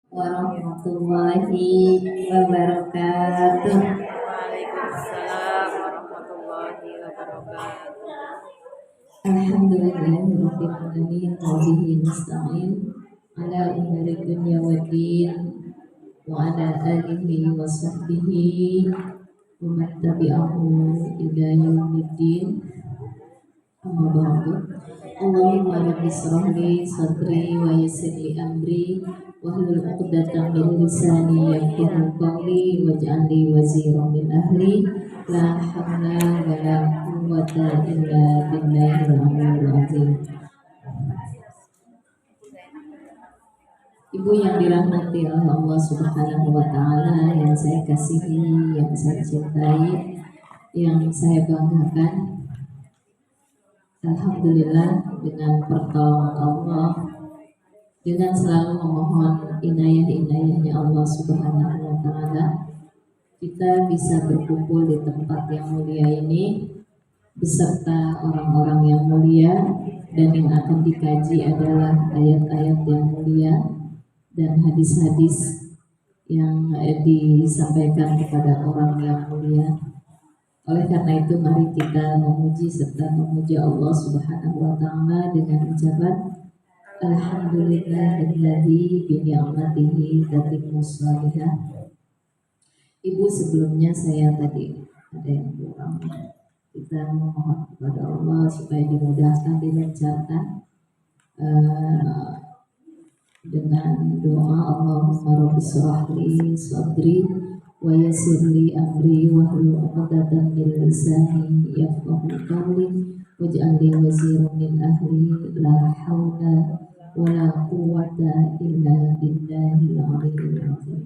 warahmatullahi wabarakatuh. Waalaikumsalam warahmatullahi wabarakatuh. Alhamdulillahirabbil alamin wa bihi nasta'in ala umuri dunya waddin wa ala alihi wa sahbihi wa man tabi'ahu ila yaumiddin. Amma ba'du. Allahumma rabbi shrah li sadri wa yassir li amri wahlul 'uqdatam min lisani yafqahu qawli waj'al li waziran min ahli la haula wa la quwwata illa billahil aliyyil azim. Ibu yang dirahmati oleh Allah Subhanahu wa taala, yang saya kasihi, yang saya cintai, yang saya banggakan, alhamdulillah dengan pertolongan Allah, dengan selalu memohon inayah-inayahnya Allah Subhanahu wa taala, kita bisa berkumpul di tempat yang mulia ini beserta orang-orang yang mulia, dan yang akan dikaji adalah ayat-ayat yang mulia dan hadis-hadis yang disampaikan kepada orang yang mulia. Oleh karena itu, mari kita memuji serta memuji Allah Subhanahu wa taala dengan ucapan alhamdulillahilladzi bi ni'matihi tatimmus shalihah. Ibu, sebelumnya saya tadi ada yang kurang. Kita memohon kepada Allah supaya dimudahkan, dilancarkan dengan doa Allahumma rabbi shrah li sadri wa yassir li amri wahlul 'uqdatam min lisani yafqahu qawli waj'al li waziran min ahli la haula wa la quwwata illa billahil aliyyil azim.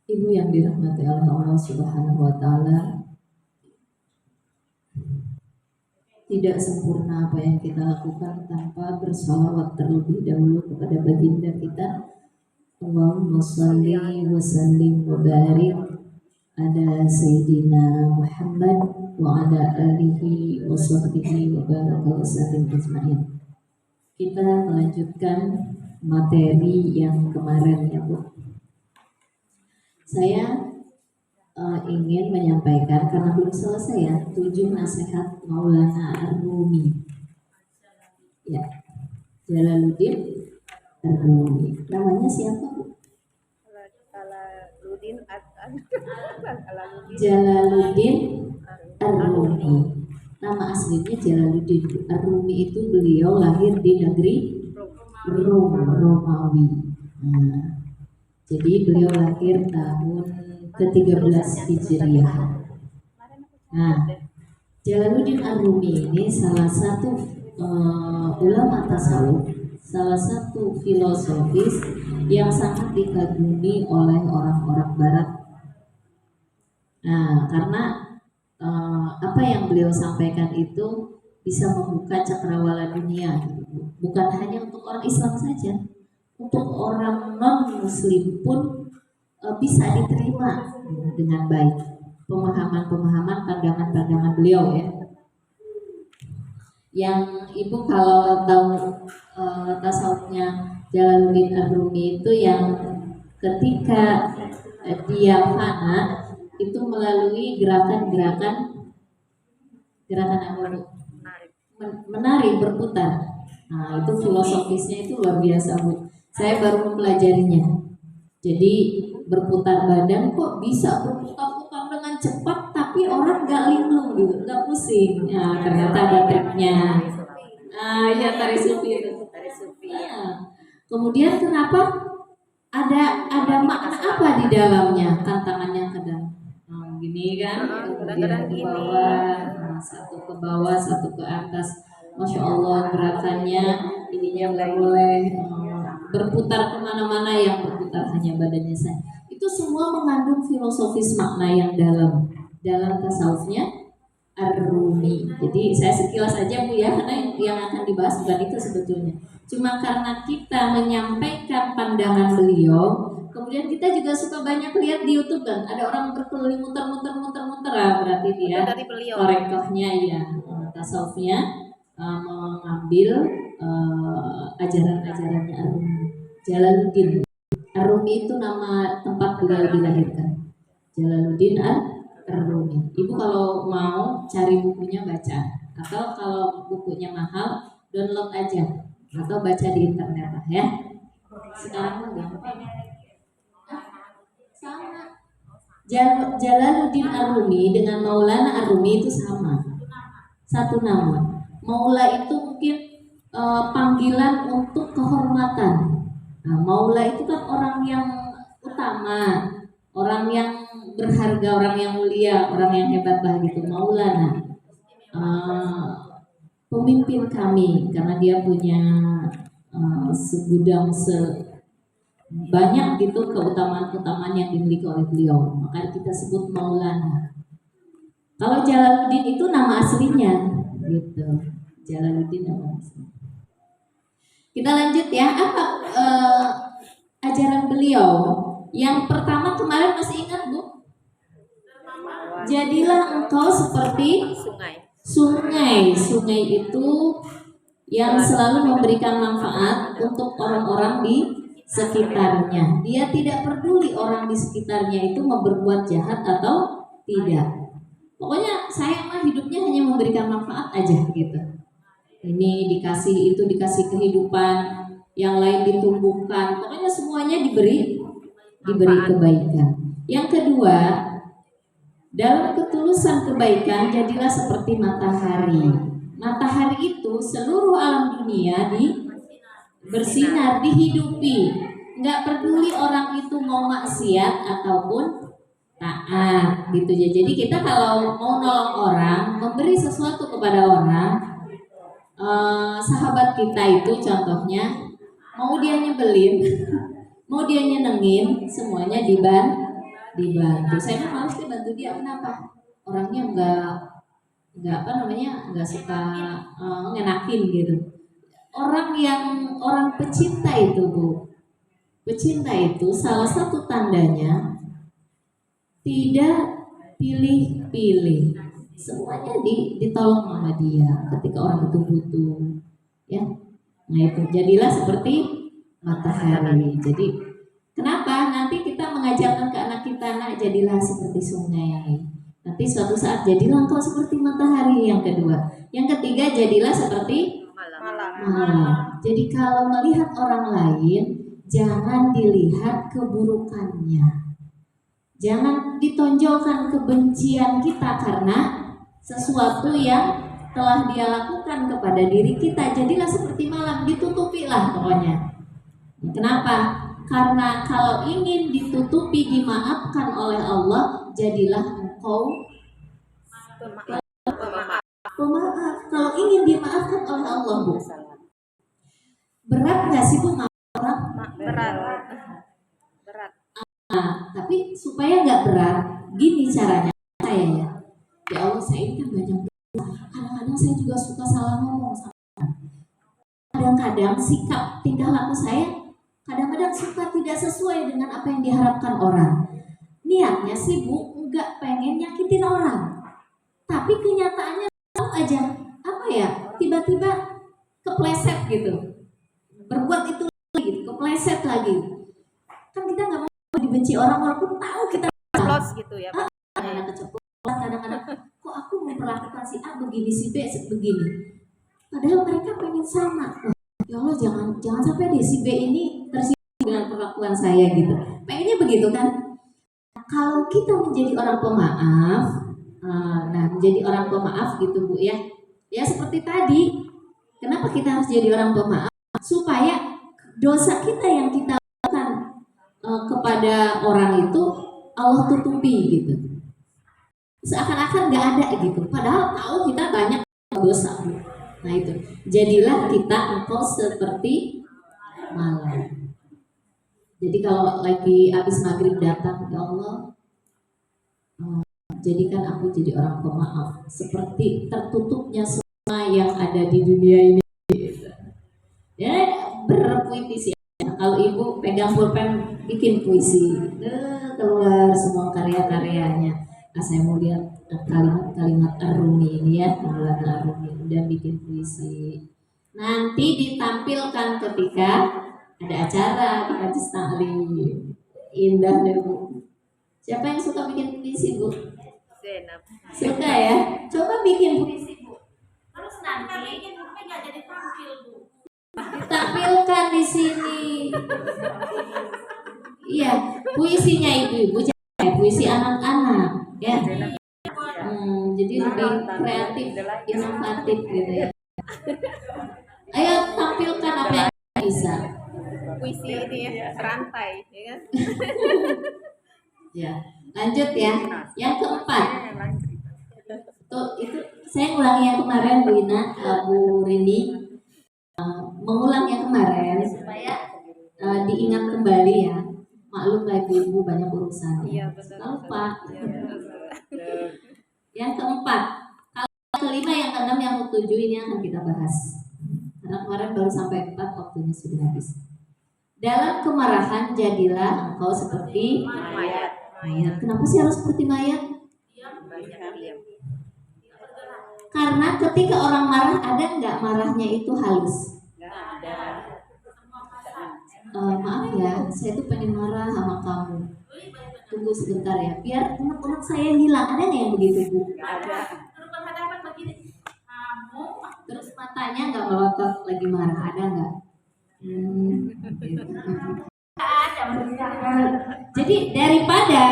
Ibu yang dirahmati oleh Allah Subhanahu wa taala, tidak sempurna apa yang kita lakukan tanpa bersalawat terlebih dahulu kepada baginda kita. Allahumma shalli wa sallim wa barik ala Sayyidina Muhammad wa ala alihi wa sahbihi wa baraka wa sallim ajma'in. Kita melanjutkan materi yang kemarin, ya Bu. Saya ingin menyampaikan, karena belum selesai ya, 7 nasihat Maulana Ar-Rumi. Ya, Jalaluddin Ar-Rumi. Namanya siapa, Bu? Jalaluddin Ar-Rumi. Nama aslinya Jalaluddin Ar-Rumi itu beliau lahir di negeri Romawi. Jadi beliau lahir tahun ke-13 Hijriah. Nah, Jalaluddin Ar-Rumi ini salah satu ulama tasawuf, salah satu filosofis yang sangat dikagumi oleh orang-orang barat. Nah, karena apa yang beliau sampaikan itu bisa membuka cakrawala dunia, bukan hanya untuk orang Islam saja, untuk orang non-muslim pun bisa diterima dengan baik pemahaman-pemahaman, pandangan-pandangan beliau, ya. Yang Ibu kalau tahu tasawufnya Jalaluddin Ar-Rumi itu yang ketika dia fana itu melalui gerakan apa, Bu? Menari, berputar. Nah, itu filosofisnya itu luar biasa, Bu. Saya baru mempelajarinya. Jadi berputar badan kok bisa berputar-putar dengan cepat tapi orang gak linglung gitu, gak pusing. Nah, ternyata ada triknya. Ya, tari sufi itu. Kemudian kenapa ada makna apa di dalamnya? Kan tangannya kadang gini kan, kemudian ke bawah, satu ke bawah, satu ke atas. Masya Allah gerakannya, ininya nggak boleh berputar kemana-mana, yang berputar hanya badannya saja. Itu semua mengandung filosofis makna yang dalam tasawufnya Ar-Rumi. Jadi saya sekilas saja, Bu, ya, karena yang akan dibahas bukan itu sebetulnya. Cuma karena kita menyampaikan pandangan beliau, kemudian kita juga suka banyak lihat di YouTube kan, ada orang berkeliling muter-muter, berarti dia torekohnya, ya, tasawufnya mengambil ajaran-ajarannya Ar-Rumi. Jalaluddin Ar-Rumi itu nama tempat beliau dilahirkan. Jalaluddin Ar-Rumi. Ibu kalau mau cari bukunya baca, atau kalau bukunya mahal download aja atau baca di internet lah ya. Sekarang mah gampang. Sama. Jalaluddin Ar-Rumi dengan Maulana Ar-Rumi itu sama. Satu nama. Maula itu mungkin panggilan untuk kehormatan. Nah, Maula itu kan orang yang utama, orang yang berharga, orang yang mulia, orang yang hebat lah gitu. Maulana, pemimpin kami, karena dia punya segudang banyak gitu keutamaan-keutamaan yang dimiliki oleh beliau. Maka kita sebut Maulana. Kalau Jalaluddin itu nama aslinya, gitu. Jalaluddin nama aslinya. Kita lanjut ya, apa ajaran beliau? Yang pertama kemarin masih ingat Bu? Jadilah engkau seperti sungai. Sungai itu yang selalu memberikan manfaat untuk orang-orang di sekitarnya. Dia tidak peduli orang di sekitarnya itu berbuat jahat atau tidak. Pokoknya saya mah hidupnya hanya memberikan manfaat aja gitu. Ini dikasih, itu dikasih kehidupan, yang lain ditumbuhkan, pokoknya semuanya diberi kebaikan. Yang kedua, dalam ketulusan kebaikan jadilah seperti matahari. Matahari itu seluruh alam dunia bersinar, dihidupi, nggak peduli orang itu mau maksiat ataupun taat gitu ya. Jadi kita kalau mau nolong orang, memberi sesuatu kepada orang, sahabat kita itu contohnya mau dia nyebelin, mau dia nyenengin, semuanya dibantu. Saya mah harus dibantu dia, kenapa? Orangnya nggak suka ngenakin gitu. Orang pecinta itu Bu, pecinta itu salah satu tandanya tidak pilih-pilih, semuanya ditolong sama dia ketika orang itu butuh ya. Nah itu, jadilah seperti matahari. Jadi kenapa nanti kita mengajarkan ke anak kita, nak jadilah seperti sungai, nanti suatu saat jadilah engkau seperti matahari. Yang kedua, yang ketiga jadilah seperti malam. Jadi kalau melihat orang lain, jangan dilihat keburukannya, jangan ditonjolkan kebencian kita karena sesuatu yang telah dia lakukan kepada diri kita. Jadilah seperti malam, ditutupilah pokoknya. Kenapa? Karena kalau ingin ditutupi, dimaafkan oleh Allah, jadilah engkau pemaaf. Kalau ingin dimaafkan oleh Allah Bu, berat nggak sih Bu maaf orang? Berat. Tapi supaya nggak berat, gini caranya saya ya. Ya Allah, saya ini kan banyak kadang-kadang saya juga suka salah ngomong. Kadang-kadang sikap tingkah laku saya kadang-kadang suka tidak sesuai dengan apa yang diharapkan orang. Niatnya sih Bu nggak pengen nyakitin orang, tapi kenyataannya tahu aja apa ya, tiba-tiba kepleset gitu, berbuat itu lagi, kepleset lagi. Kan kita nggak mau dibenci orang walaupun tahu kita Close gitu ya Pak. Kadang-kadang kok aku memperlakukan si A begini, si B begini, padahal mereka pengen sama. Ya Allah, jangan sampai deh si B ini tersinggung dengan perlakuan saya gitu. Pengennya begitu kan? Kalau kita menjadi orang pemaaf, menjadi orang pemaaf gitu Bu ya. Ya seperti tadi, kenapa kita harus jadi orang pemaaf? Supaya dosa kita yang kita lakukan kepada orang itu Allah tutupi gitu. Seakan-akan nggak ada gitu, padahal tahu kita banyak dosa. Nah itu, jadilah kita engkau seperti malam. Jadi kalau lagi habis maghrib datang, ya Allah, jadikan aku jadi orang pemaaf, seperti tertutupnya semua yang ada di dunia ini. Ya berpuisi. Kalau ibu pegang pulpen bikin puisi, keluar semua karya-karyanya. Nah, saya mau lihat kalimat-kalimat Ar-Rumi ini ya, Maulana Ar-Rumi, dan bikin puisi. Nanti ditampilkan ketika ada acara di Majlis Taklim. Indah deh Bu. Siapa yang suka bikin puisi Bu? Zainab. Suka ya? Coba bikin puisi Bu. Terus nanti nggak jadi tampil Bu. ditampilkan di sini. Iya, puisinya ibu-ibu, puisi anak-anak, ya. Jadi lebih kreatif, inovatif gitu ya. Ayo tampilkan apa yang bisa. Puisi ini ya, rantai, ya kan? Ya, lanjut ya. Yang keempat, itu saya ulangi yang kemarin Bu Ina, Bu Rini, mengulang yang kemarin supaya diingat kembali ya. Maklum lah ibu banyak urusan. Iya, betul. Lupa. Iya, betul. Yang keempat, kalau kelima, yang keenam, yang ketujuh ini akan kita bahas. Karena kemarin baru sampai 4, waktunya sudah habis. Dalam kemarahan jadilah engkau seperti Mayat. mayat. Kenapa sih harus seperti mayat? Banyak diam. Karena ketika orang marah, ada nggak marahnya itu halus? Nggak ada. Maaf ya, saya tuh pengen marah sama kamu. Tunggu sebentar ya, biar unek-unek saya hilang. Ada nggak yang begitu Bu? Nggak ada. Terus berhadapan begini, kamu Terus matanya nggak melotot lagi marah, ada nggak? Gitu. ada Jadi daripada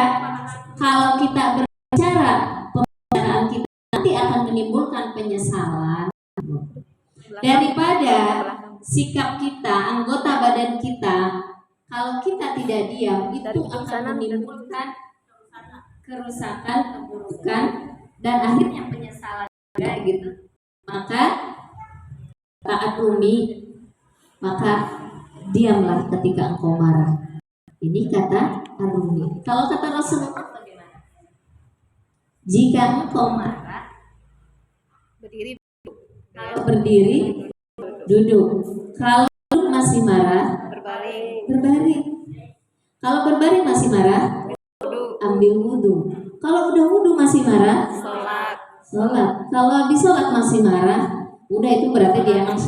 kalau kita berbicara, pembicaraan kita nanti akan menimbulkan penyesalan, daripada sikap kita, anggota badan kita, kalau kita tidak diam, itu akan menimbulkan kerusakan, keburukan, dan akhirnya penyesalan juga gitu. Maka taat Umi, maka diamlah ketika engkau marah. Ini kata Ar-Rumi. Kalau kata Rasulullah bagaimana? Jika engkau marah, Berdiri. kalau berdiri, duduk. Kalau duduk masih marah, Berbaring. berbaring. Kalau berbaring masih marah, Duduk. ambil wudhu. Kalau udah wudhu masih marah, Sholat. sholat. Kalau habis sholat masih marah, udah itu berarti dia emang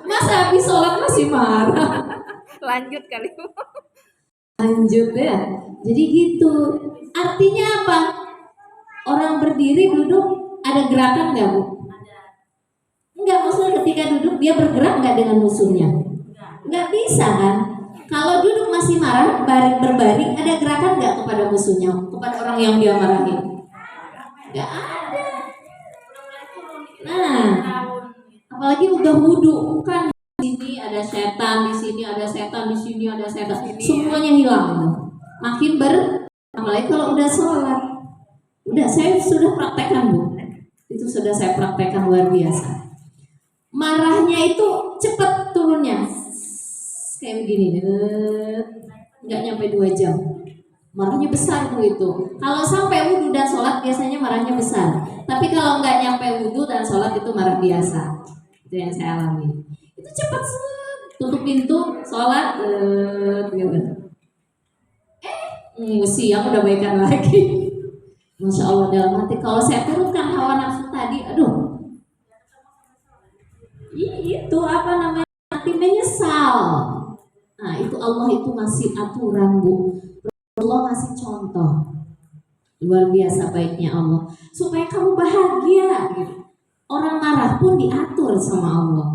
masa habis sholat masih marah. Lanjut kali. Lanjut ya. Jadi gitu. Artinya apa? Orang berdiri duduk ada gerakan nggak Bu? Enggak, maksudnya ketika duduk dia bergerak nggak dengan musuhnya? Nggak bisa kan? Kalau duduk masih marah, berbaring, ada gerakan nggak kepada musuhnya, kepada orang yang dia marahin? Nggak ada. Nah, apalagi udah wudhu kan, di sini ada setan, di sini ada setan, di sini ada setan, semuanya hilang. Makin apalagi kalau udah sholat. Udah, saya sudah praktekkan Bu. Itu sudah saya praktekkan luar biasa. Marahnya itu cepat turunnya, kayak begini, nggak nyampe 2 jam. Marahnya besar Bu itu. Kalau sampai wudhu dan sholat biasanya marahnya besar. Tapi kalau nggak nyampe wudhu dan sholat itu marah biasa. Itu yang saya alami. Itu cepat, tutup pintu, sholat, gitu. Siang udah baikan lagi. Masya Allah, dalam hati kalau saya turunkan hawa nafsu tadi, aduh, itu apa namanya, nanti menyesal. Nah itu Allah itu masih aturan Bu. Allah masih contoh. Luar biasa baiknya Allah, supaya kamu bahagia gitu. Orang marah pun diatur sama Allah.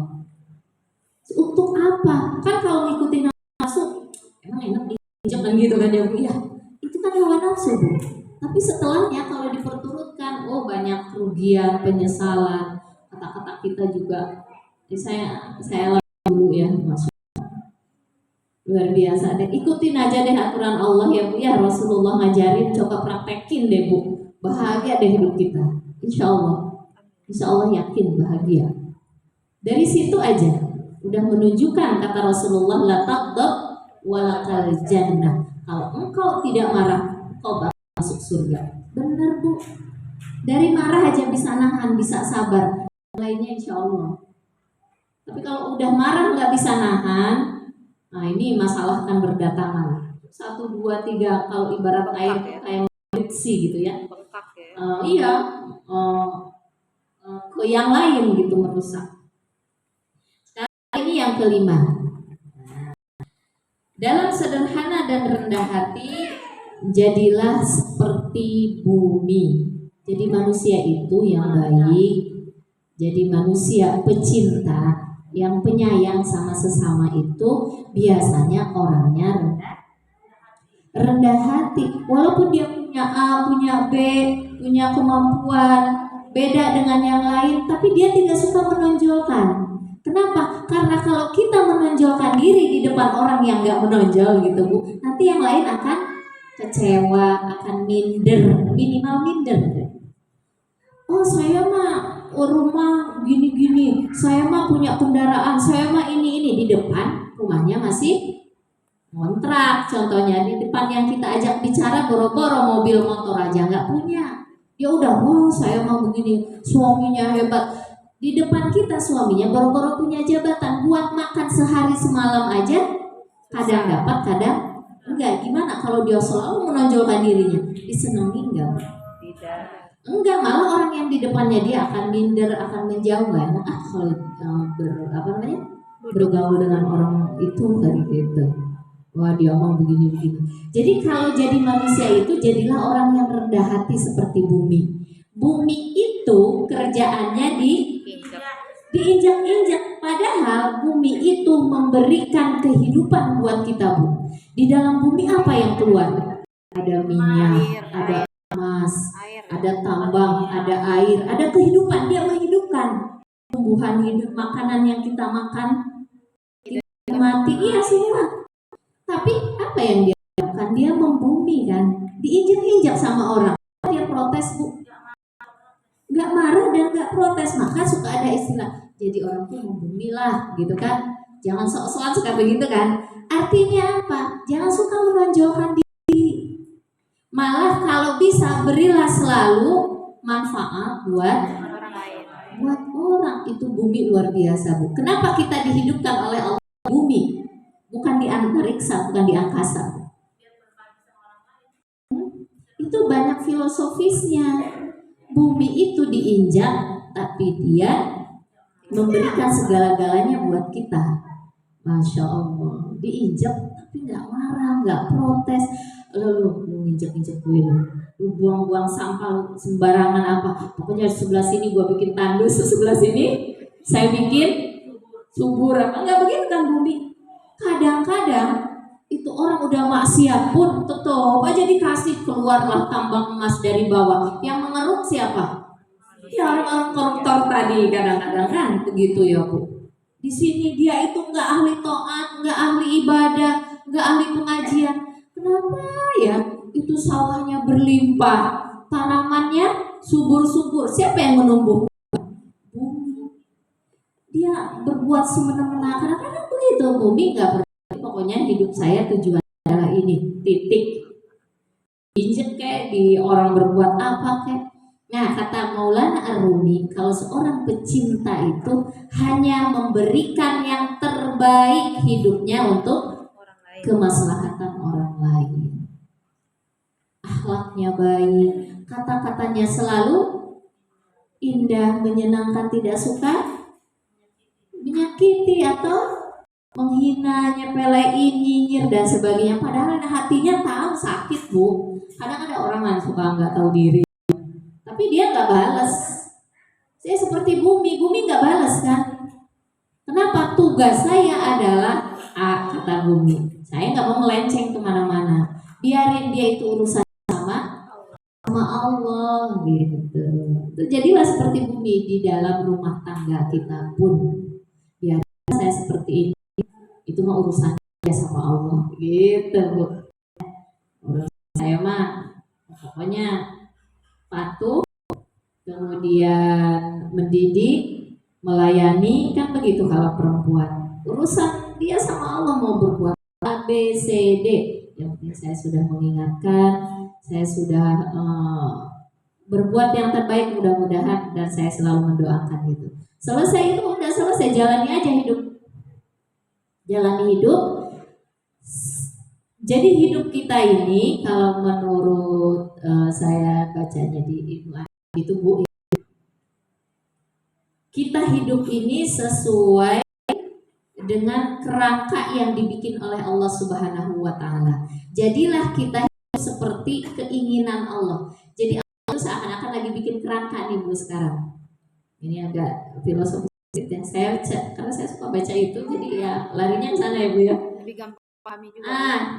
Untuk apa? Kan kalau ngikutin nafsu emang enak diinjak gitu kan ya Bu ya. Itu kan hawa nafsu Bu. Tapi setelahnya kalau diperturutkan, oh banyak kerugian, penyesalan, kata-kata kita juga. Saya dulu ya, Mas. Luar biasa deh. Ikutin aja deh aturan Allah ya Bu ya. Rasulullah ngajarin, coba praktekin deh Bu. Bahagia deh hidup kita. Insya Allah yakin bahagia. Dari situ aja udah menunjukkan kata Rasulullah, la taghdab walakal jannah. Kalau engkau tidak marah, kau bakal masuk surga. Benar Bu. Dari marah aja bisa nahan, bisa sabar. Lainnya insya Allah. Tapi kalau udah marah nggak bisa nahan, nah ini masalah kan berdatangan. 1, 2, 3, kalau ibarat air kayak friksi gitu ya. Bengkak ya. Iya, ke yang lain gitu merusak. Sekarang ini yang kelima. Dalam sederhana dan rendah hati, jadilah seperti bumi. Jadi manusia itu yang baik, jadi manusia pecinta, yang penyayang sama sesama itu biasanya orangnya rendah hati. Walaupun dia punya A, punya B, punya kemampuan beda dengan yang lain, tapi dia tidak suka menonjolkan. Kenapa? Karena kalau kita menonjolkan diri di depan orang yang gak menonjol gitu Bu, nanti yang lain akan kecewa, akan minder, minimal minder. Oh saya mah rumah gini-gini, saya mah punya kendaraan, saya mah ini di depan rumahnya masih kontrak. Contohnya di depan yang kita ajak bicara boro-boro mobil motor aja nggak punya. Ya udah, wah saya mah begini, suaminya hebat. Di depan kita suaminya boro-boro punya jabatan, buat makan sehari semalam aja kadang dapat, kadang enggak. Gimana kalau dia selalu menonjolkan dirinya? Disenangi enggak? Tidak. Enggak, malah orang yang di depannya dia akan minder, akan menjauh. Enggak enak kalau bergaul dengan orang itu kayak gitu. Wah dia omong begini-begini. Jadi kalau jadi manusia itu jadilah orang yang rendah hati seperti bumi. Bumi itu kerjaannya diinjak-injak. Padahal bumi itu memberikan kehidupan buat kita Bu. Di dalam bumi apa yang keluar? Ada minyak, ada emas, ada tambang, ada air, ada kehidupan. Dia menghidupkan tumbuhan hidup, makanan yang kita makan, kita mati, iya semua. Tapi apa yang dia lakukan? Dia membumi kan, diinjak-injak sama orang. Dia protes Bu, nggak marah dan nggak protes. Maka suka ada istilah, jadi orang tuh membumi lah gitu kan. Jangan sok-sokan suka begitu kan. Artinya apa? Jangan suka menonjolkan diri. Malah kalau bisa berilah selalu manfaat buat Orang lain. orang. Itu bumi luar biasa Bu. Kenapa kita dihidupkan oleh Allah di bumi? Bukan di antariksa, bukan di angkasa. Itu banyak filosofisnya. Bumi itu diinjak, tapi dia memberikan segala-galanya buat kita. Masya Allah, diinjak tapi nggak marah, nggak protes. Lu injek-injek gue, lu buang-buang sampah sembarangan apa? Pokoknya di sebelah sini gue bikin tandus, sebelah sini saya bikin subur apa? Nggak begitu kan bumi. Kadang-kadang itu orang udah maksiat pun tetap aja dikasih, keluarlah tambang emas dari bawah. Yang mengeruk siapa? Ya orang-orang koruptor tadi kadang-kadang kan begitu ya Bu. Di sini dia itu nggak ahli taat, nggak ahli ibadah, nggak ahli pengajian. Kenapa ya? Itu sawahnya berlimpah, tanamannya subur-subur. Siapa yang menumbuh? Bumi. Dia berbuat semena-mena. Kadang-kadang begitu bumi nggak berarti. Pokoknya hidup saya tujuan adalah ini, titik. Injek kayak di orang berbuat apa kayak. Nah kata Maulana Ar-Rumi, kalau seorang pecinta itu hanya memberikan yang terbaik hidupnya untuk Orang lain. kemaslahatan orang lain. Akhlaknya baik, kata-katanya selalu indah, menyenangkan, tidak suka menyakiti atau menghina, nyepelein, nyinyir dan sebagainya. Padahal hatinya tahu sakit Bu. Kadang ada orang yang suka nggak tahu diri, tapi dia nggak balas. Saya seperti bumi nggak balas kan? Kenapa? Tugas saya adalah kata bumi. Saya nggak mau melenceng kemana-mana. Biarin dia itu urusan sama Allah gitu. Jadilah seperti bumi di dalam rumah tangga kita pun. Biar saya seperti ini. Itu mah urusan dia sama Allah gitu Bu. Urusan saya mah pokoknya patuh, kemudian mendidik, melayani, kan begitu kalau perempuan. Urusan dia sama Allah mau berbuat A, B, C, D. Yang penting saya sudah mengingatkan, saya sudah berbuat yang terbaik mudah-mudahan, dan saya selalu mendoakan gitu. Selesai itu udah selesai, jalani aja hidup. Jalani hidup. Jadi hidup kita ini kalau menurut saya bacanya di Ibnu itu Bu, kita hidup ini sesuai dengan kerangka yang dibikin oleh Allah Subhanahu wa taala. Jadilah kita seperti keinginan Allah. Jadi Allah itu seakan-akan lagi bikin kerangka nih Bu sekarang. Ini agak filosofis yang saya baca, karena saya suka baca itu, jadi ya larinya ke sana ya Bu ya. Lebih gampang pahami juga.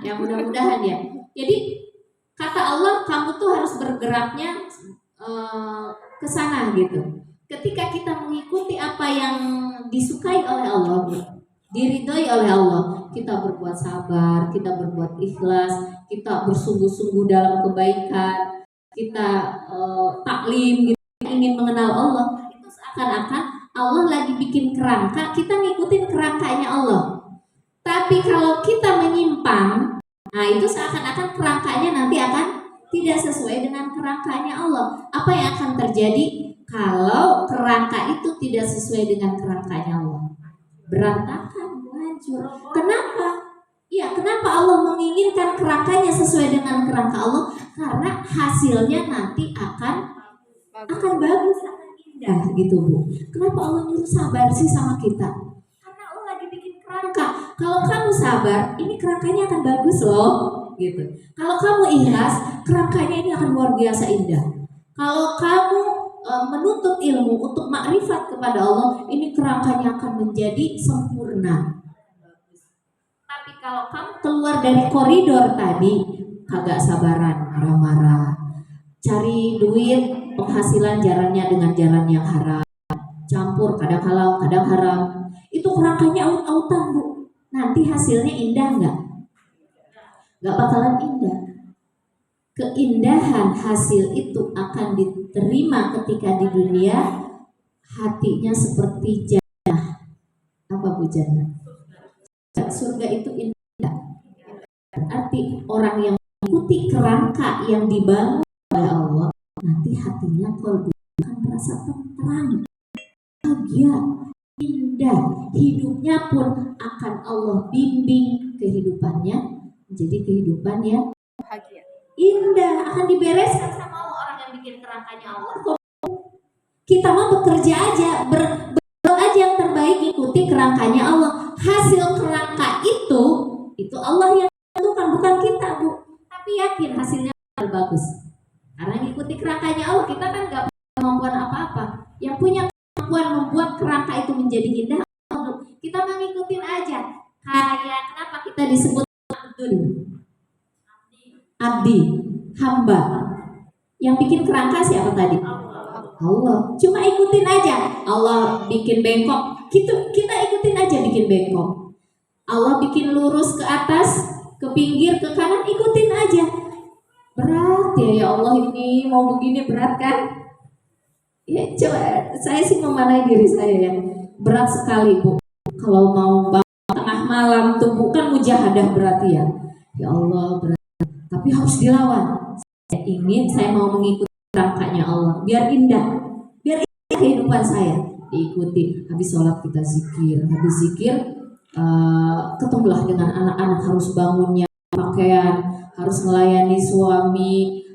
Ya mudah-mudahan ya. Jadi kata Allah, kamu tuh harus bergeraknya ke sana gitu. Ketika kita mengikuti apa yang disukai oleh Allah, diridhoi oleh Allah, kita berbuat sabar, kita berbuat ikhlas, kita bersungguh-sungguh dalam kebaikan, kita taklim gitu, ingin mengenal Allah, itu seakan-akan Allah lagi bikin kerangka, kita ngikutin kerangkanya Allah. Tapi kalau kita menyimpang, nah itu seakan-akan kerangkanya nanti akan tidak sesuai dengan kerangkanya Allah. Apa yang akan terjadi kalau kerangka itu tidak sesuai dengan kerangkanya Allah? Berantakan, hancur. Kenapa? Ya, kenapa Allah menginginkan kerangkanya sesuai dengan kerangka Allah? Karena hasilnya nanti akan bagus, akan indah gitu Bu. Kenapa Allah nyuruh sabar sih sama kita? Karena Allah lagi bikin kerangka. Kalau kamu sabar, ini kerangkanya akan bagus loh gitu. Kalau kamu ikhlas, kerangkanya ini akan luar biasa indah. Kalau kamu menuntut ilmu untuk makrifat kepada Allah, ini kerangkanya akan menjadi sempurna. Tapi kalau kamu keluar dari koridor tadi, kagak sabaran, marah-marah, cari duit, penghasilan jalannya dengan jalan yang haram, campur kadang halal, kadang haram, itu kerangkanya aut-autan Bu. Nanti hasilnya indah nggak? Nggak bakalan indah. Keindahan hasil itu akan diterima ketika di dunia, hatinya seperti jannah. Apa Bu jannah? Surga itu indah. Berarti orang yang mengikuti kerangka yang dibangun oleh Allah, nanti hatinya kolbu akan merasa tenang, bahagia, indah. Hidupnya pun akan Allah bimbing kehidupannya menjadi kehidupan yang Bahagia. indah, akan dibereskan sama Allah. Orang yang bikin kerangkanya Allah. Kita mau bekerja aja, berbuat aja yang terbaik, ikuti kerangkanya Allah. Hasil kerangka itu Allah yang tentukan, bukan kita Bu. Tapi yakin hasilnya akan bagus. Karena ngikuti kerangkanya Allah, kita kan nggak punya kemampuan apa-apa. Yang punya kemampuan membuat kerangka itu menjadi indah, kita mau ngikutin aja. Kayak kenapa kita disebut abdi, hamba. Yang bikin kerangka siapa tadi? Allah. Cuma ikutin aja. Allah bikin bengkok, kita ikutin aja bikin bengkok. Allah bikin lurus ke atas, ke pinggir, ke kanan, ikutin aja. Berat ya Allah, ini mau begini berat kan? Ya coba, saya sih memanai diri saya ya. Berat sekali Bu. Kalau mau bangun tengah malam tuh bukan mujahadah berarti ya. Ya Allah berat. Tapi harus dilawan. Saya mau mengikuti kerangkanya Allah, biar indah kehidupan saya. Diikuti, habis sholat kita zikir, habis zikir ketemulah dengan anak-anak, harus bangunnya pakaian, harus melayani suami.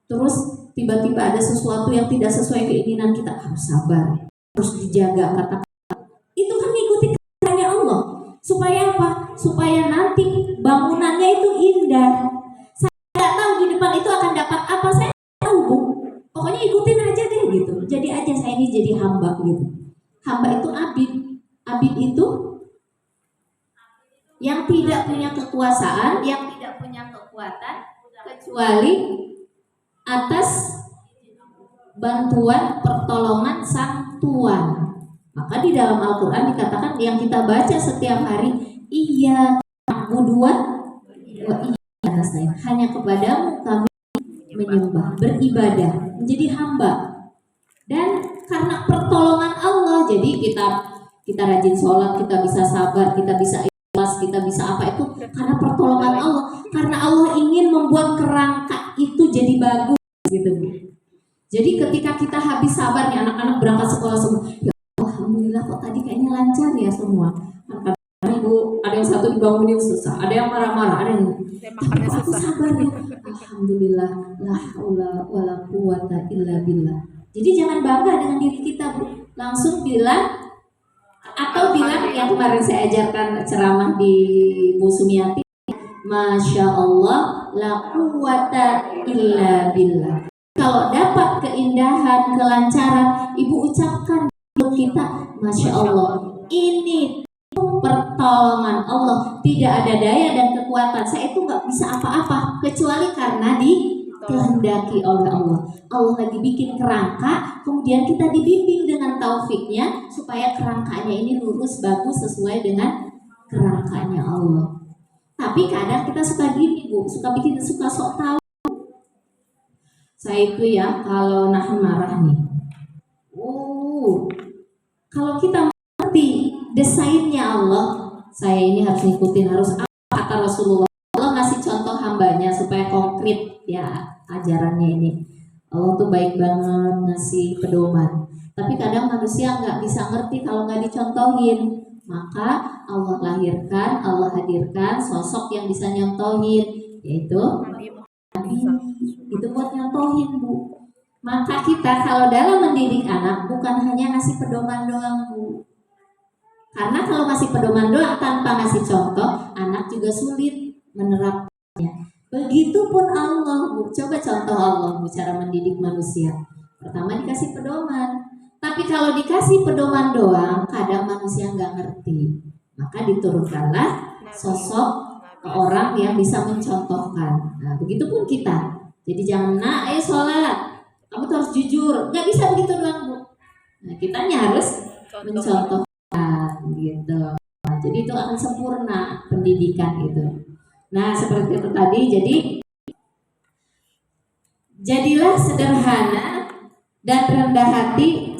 Terus tiba-tiba ada sesuatu yang tidak sesuai keinginan kita, harus sabar, harus dijaga kata-kata. Itu kan mengikuti kerangkanya Allah. Supaya apa? Supaya nanti bangunannya itu indah. Di depan itu akan dapat apa, saya tahu Bu. Pokoknya ikutin aja deh gitu. Jadi aja saya ini jadi hamba gitu. Hamba itu abid. Abid itu yang tidak punya kekuasaan, yang tidak punya kekuatan kecuali atas bantuan pertolongan sang Tuhan. Maka di dalam Al-Quran dikatakan yang kita baca setiap hari, iya na'budu wa iya hanya kepadamu kami menyembah, beribadah, menjadi hamba. Dan karena pertolongan Allah, jadi kita rajin sholat, kita bisa sabar, kita bisa ikhlas, kita bisa apa itu karena pertolongan Allah. Karena Allah ingin membuat kerangka itu jadi bagus gitu Bu. Jadi ketika kita habis sabar nih, anak-anak berangkat sekolah semua, ya alhamdulillah kok tadi kayaknya lancar ya semua. Bu, ada yang satu dibangunin susah, ada yang marah-marah, ada yang makannya aku susah. sabar ya. Alhamdulillah, la haula wala quwata illa billah. Jadi jangan bangga dengan diri kita Bu. Langsung bilang Atau bilang yang kemarin saya ajarkan ceramah di Bu Sumiati, Masya Allah, la quwata illa billah. Kalau dapat keindahan, kelancaran, ibu ucapkan untuk kita, Masya Allah, ini pertolongan Allah, tidak ada daya dan kekuatan saya itu nggak bisa apa-apa kecuali karena dikehendaki oleh Allah. Allah lagi bikin kerangka, kemudian kita dibimbing dengan taufiknya supaya kerangkanya ini lurus, bagus, sesuai dengan kerangkanya Allah. Tapi kadang kita suka gini Bu, suka sok tahu. Saya itu ya kalau nahan marah nih, kalau kita mengerti desainnya Allah, saya ini harus ngikutin, harus apa kata Rasulullah. Allah ngasih contoh hambanya supaya konkret ya ajarannya ini. Allah tuh baik banget ngasih pedoman. Tapi kadang manusia nggak bisa ngerti kalau nggak dicontohin. Maka Allah lahirkan, Allah hadirkan sosok yang bisa nyontohin, yaitu Nabi. Itu buat nyontohin Bu. Maka kita kalau dalam mendidik anak bukan hanya ngasih pedoman doang Bu. Karena kalau ngasih pedoman doang tanpa ngasih contoh, anak juga sulit menerapkannya. Begitupun Allah Bu. Coba contoh Allah Bu, cara mendidik manusia. Pertama dikasih pedoman. Tapi kalau dikasih pedoman doang, kadang manusia nggak ngerti. Maka diturunkanlah sosok orang yang bisa mencontohkan. Nah, begitupun kita. Jadi jangan ayo sholat, kamu tuh harus jujur. Nggak bisa begitu doang Bu. Nah, kitanya harus mencontohkan gitu. Nah, jadi itu akan sempurna pendidikan itu. Nah seperti itu tadi. Jadi jadilah sederhana dan rendah hati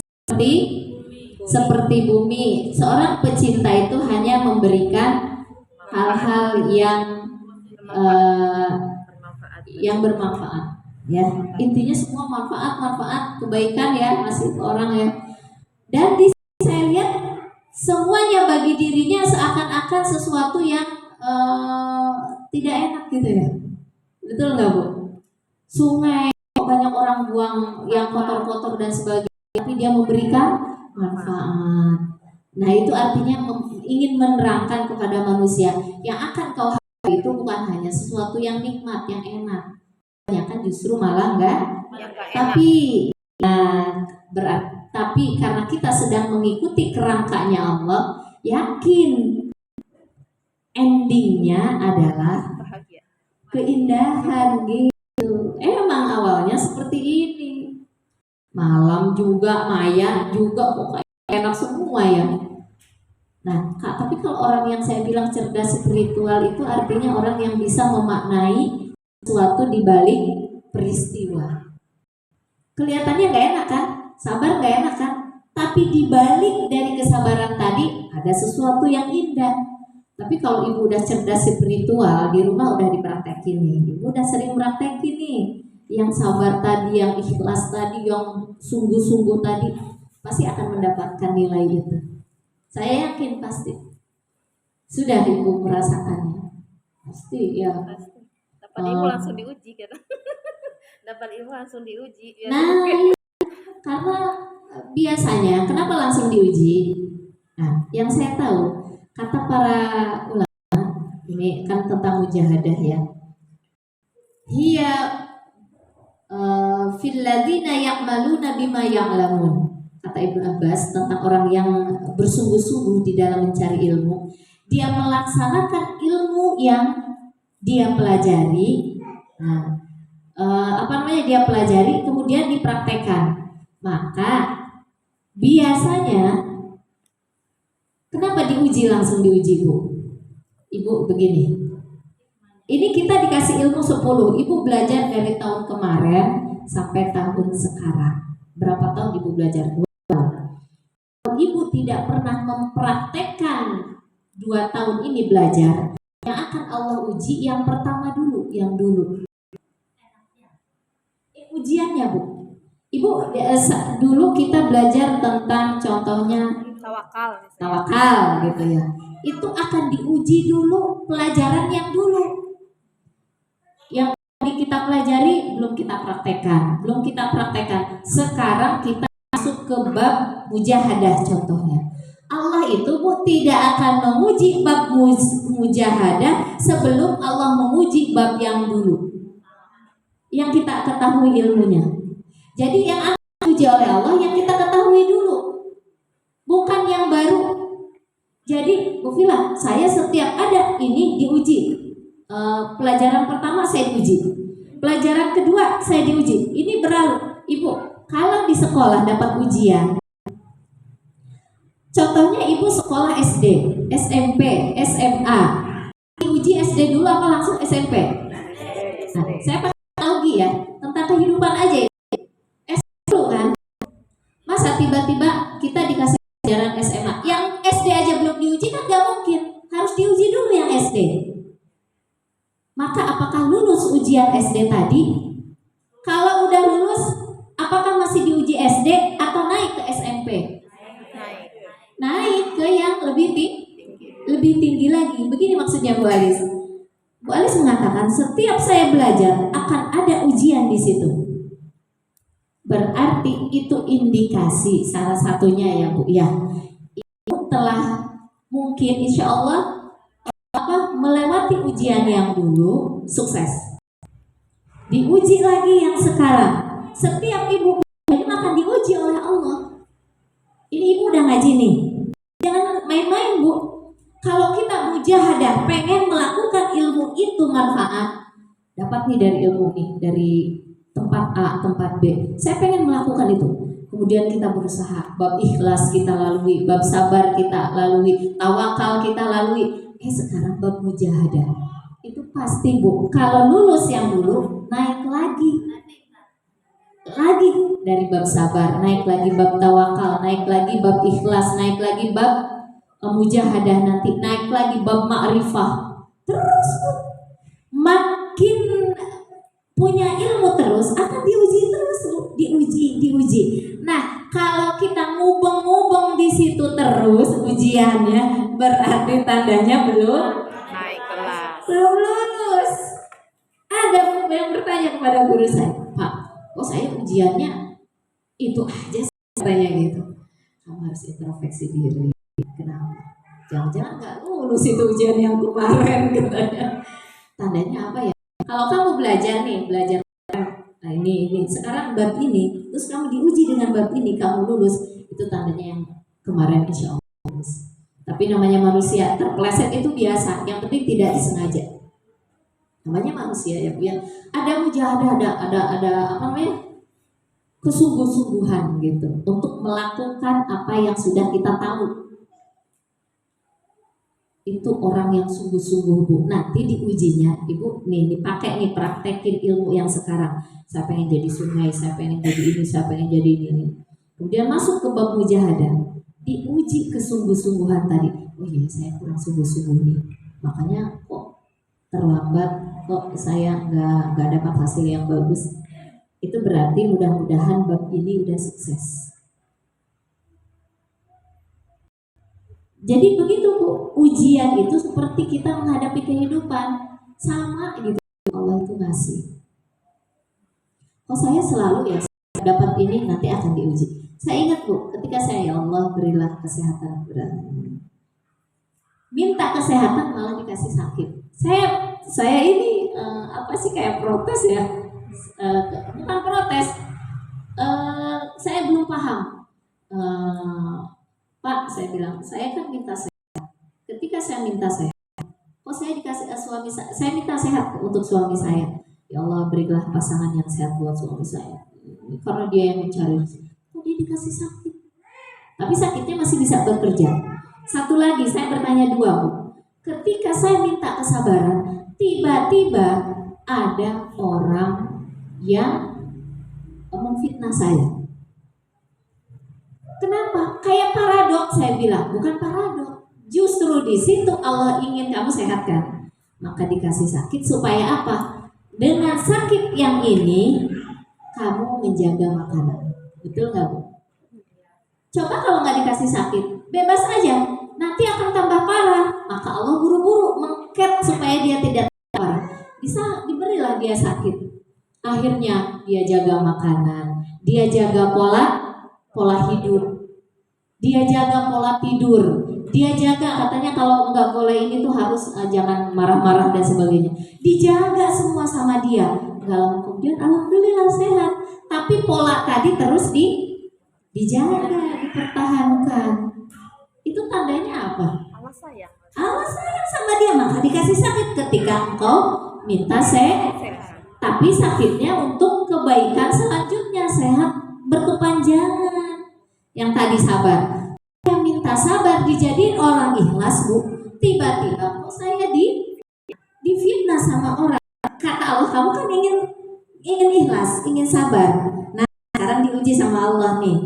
seperti bumi. Seorang pecinta itu hanya memberikan hal-hal yang bermanfaat. Ya, intinya semua manfaat kebaikan ya masih orang ya. Dan di sini saya lihat semuanya bagi dirinya seakan-akan sesuatu yang tidak enak gitu ya. Betul nggak Bu? Sungai banyak orang buang yang kotor-kotor dan sebagainya, tapi dia memberikan manfaat. Nah itu artinya ingin menerangkan kepada manusia yang akan kau hargai itu bukan hanya sesuatu yang nikmat, yang enak. Kan justru malah enggak. Tapi tapi karena kita sedang mengikuti kerangkanya Allah, yakin endingnya adalah keindahan gitu. Emang awalnya seperti ini. Malam juga, maya juga, pokoknya enak semua ya. Nah, tapi kalau orang yang saya bilang cerdas spiritual itu artinya orang yang bisa memaknai sesuatu di balik peristiwa. Kelihatannya nggak enak kan, sabar nggak enak kan, tapi di balik dari kesabaran tadi ada sesuatu yang indah. Tapi kalau ibu udah cerdas spiritual, di rumah udah dipraktekin nih, ibu udah sering praktekin nih, yang sabar tadi, yang ikhlas tadi, yang sungguh-sungguh tadi, pasti akan mendapatkan nilai itu. Saya yakin pasti. Sudah ibu merasakannya, pasti ya. Dapat ilmu langsung diuji kan? Dapat ilmu langsung diuji. Ya. Nah, karena biasanya kenapa langsung diuji? Nah, yang saya tahu kata para ulama ini kan tentang mujahadah ya. Hiya fil ladzina ya'maluna bima ya'lamun. Kata Ibnu Abbas tentang orang yang bersungguh-sungguh di dalam mencari ilmu, dia melaksanakan ilmu yang dia pelajari. Nah, dia pelajari kemudian dipraktekkan. Maka biasanya kenapa diuji langsung diuji Bu? Ibu begini. Ini kita dikasih ilmu 10. Ibu belajar dari tahun kemarin sampai tahun sekarang. Berapa tahun Ibu belajar? 2 tahun. Kalau Ibu tidak pernah mempraktekkan 2 tahun ini belajar, yang akan Allah uji yang pertama dulu, yang dulu. Ujiannya Bu. Ibu dulu kita belajar tentang contohnya tawakal gitu ya. Itu akan diuji dulu pelajaran yang dulu. Yang kita pelajari belum kita praktekkan. Sekarang kita masuk ke bab mujahadah contohnya. Allah itu Bu tidak akan menguji bab mujahadah sebelum Allah menguji bab yang dulu, yang kita ketahui ilmunya. Jadi yang akan diuji oleh Allah yang kita ketahui dulu, bukan yang baru. Jadi Bu Vila, saya setiap ada ini diuji. Pelajaran pertama saya diuji, pelajaran kedua saya diuji. Ini berlalu. Ibu, kalau di sekolah dapat ujian, contohnya ibu sekolah SD, SMP, SMA, diuji SD dulu apa langsung SMP? Nah, saya pakai analogi ya tentang kehidupan aja. SD dulu kan, masa tiba-tiba kita dikasih pelajaran SMA, yang SD aja belum diuji kan gak mungkin, harus diuji dulu yang SD. Maka apakah lulus ujian SD tadi? Kalau udah lulus, apakah masih diuji SD atau naik ke SMP? Naik ke yang lebih tinggi lagi. Begini maksudnya Bu Alis. Bu Alis mengatakan setiap saya belajar akan ada ujian di situ. Berarti itu indikasi salah satunya ya Bu ya. Itu telah mungkin insya Allah melewati ujian yang dulu sukses. Diuji lagi yang sekarang. Setiap ibu itu akan diuji oleh Allah. Ini ibu udah ngaji nih. Jangan main-main Bu. Kalau kita mujahadah pengen melakukan ilmu itu manfaat, dapat nih dari ilmu nih, dari tempat A, tempat B. Saya pengen melakukan itu. Kemudian kita berusaha, bab ikhlas kita lalui, bab sabar kita lalui, tawakal kita lalui. Sekarang bab mujahadah. Itu pasti Bu. Kalau lulus yang dulu, naik lagi dari bab sabar, naik lagi bab tawakal, naik lagi bab ikhlas, naik lagi bab mujahadah, nanti naik lagi bab ma'rifah. Terus makin punya ilmu terus akan diuji terus Bu, diuji. Nah, kalau kita ngubeng-ngubeng di situ terus ujiannya, berarti tandanya belum naik kelas. belum lulus. Ada yang bertanya kepada guru saya, Pak, kok saya ujiannya itu aja sih, katanya gitu. Kamu harus introspeksi diri. Kenapa? Jangan-jangan nggak lulus itu ujian yang kemarin, katanya. Tandanya apa ya? Kalau kamu belajar nah ini sekarang bab ini, terus kamu diuji dengan bab ini, kamu lulus, itu tandanya yang kemarin insya Allah lulus. Tapi namanya manusia, terpeleset itu biasa, yang penting tidak disengaja. Namanya manusia ya Bu ya. Ada mujahadah, ada apa namanya? Kesungguh-sungguhan gitu untuk melakukan apa yang sudah kita tahu. Itu orang yang sungguh-sungguh Bu. Nanti diujinya Ibu nih dipakai nih, praktekin ilmu yang sekarang. Saya pengen jadi sungai, saya pengen jadi ini, saya pengen jadi ini. Kemudian masuk ke bab mujahadah, diuji kesungguh-sungguhan tadi. Oh iya, saya kurang sungguh-sungguh nih, makanya kok terlambat, kok saya nggak dapat hasil yang bagus. Itu berarti mudah-mudahan bab ini udah sukses. Jadi begitu Bu, ujian itu seperti kita menghadapi kehidupan, sama gitu Allah itu ngasih. Kok saya selalu ya dapat ini nanti akan diuji. Saya ingat Bu, ketika saya ya Allah berilah kesehatan, minta kesehatan malah dikasih sakit. Saya ini apa sih kayak protes ya, bukan protes, saya belum paham. Pak, saya bilang, saya kan minta sehat. Ketika saya minta sehat, kok saya dikasih suami saya minta sehat untuk suami saya. Ya Allah berilah pasangan yang sehat buat suami saya. Karena dia yang mencari. Kok dia dikasih sakit? Tapi sakitnya masih bisa bekerja. Satu lagi, saya bertanya dua Bu. Ketika saya minta kesabaran, tiba-tiba ada orang yang memfitnah saya. Kenapa? Kayak paradok saya bilang, bukan paradok. Justru di situ Allah ingin kamu sehat kan? Maka dikasih sakit supaya apa? Dengan sakit yang ini kamu menjaga makanan. Betul nggak Bu? Coba kalau nggak dikasih sakit, bebas aja. Nanti akan tambah parah. Maka Allah buru-buru mengket supaya dia tidak parah. Bisa diberilah dia sakit. Akhirnya dia jaga makanan, dia jaga pola hidup. dia jaga pola tidur, dia jaga katanya kalau nggak boleh ini tuh harus jangan marah-marah dan sebagainya. Dijaga semua sama dia. Nggak lama kemudian alhamdulillah sehat. Tapi pola tadi terus dijaga, dipertahankan. Itu tandanya apa? Allah sayang. Allah sayang sama dia, maka dikasih sakit ketika engkau minta sehat. Tapi sakitnya untuk kebaikan selanjutnya, sehat berkepanjangan. Yang tadi sabar, yang minta sabar dijadiin orang ikhlas, Bu. Tiba-tiba kok saya difitnah sama orang. Kata Allah, kamu kan ingin ikhlas, ingin sabar. Nah, sekarang diuji sama Allah nih.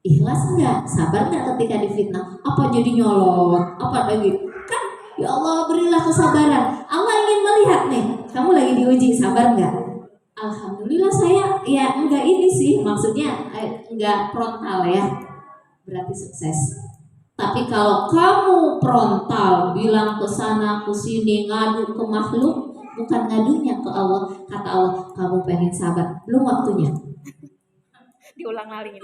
Ikhlas enggak? Sabar enggak ketika difitnah? Apa jadi nyolot? Apa lagi? Kan ya Allah berilah kesabaran. Allah ingin melihat nih, kamu lagi diuji, sabar enggak? Alhamdulillah saya ya enggak ini sih, maksudnya enggak frontal ya, berarti sukses. Tapi kalau kamu frontal, bilang ke sana ke sini, ngadu ke makhluk, bukan ngadunya ke Allah. Kata Allah, kamu pengen sabar, belum waktunya. Diulang lagi.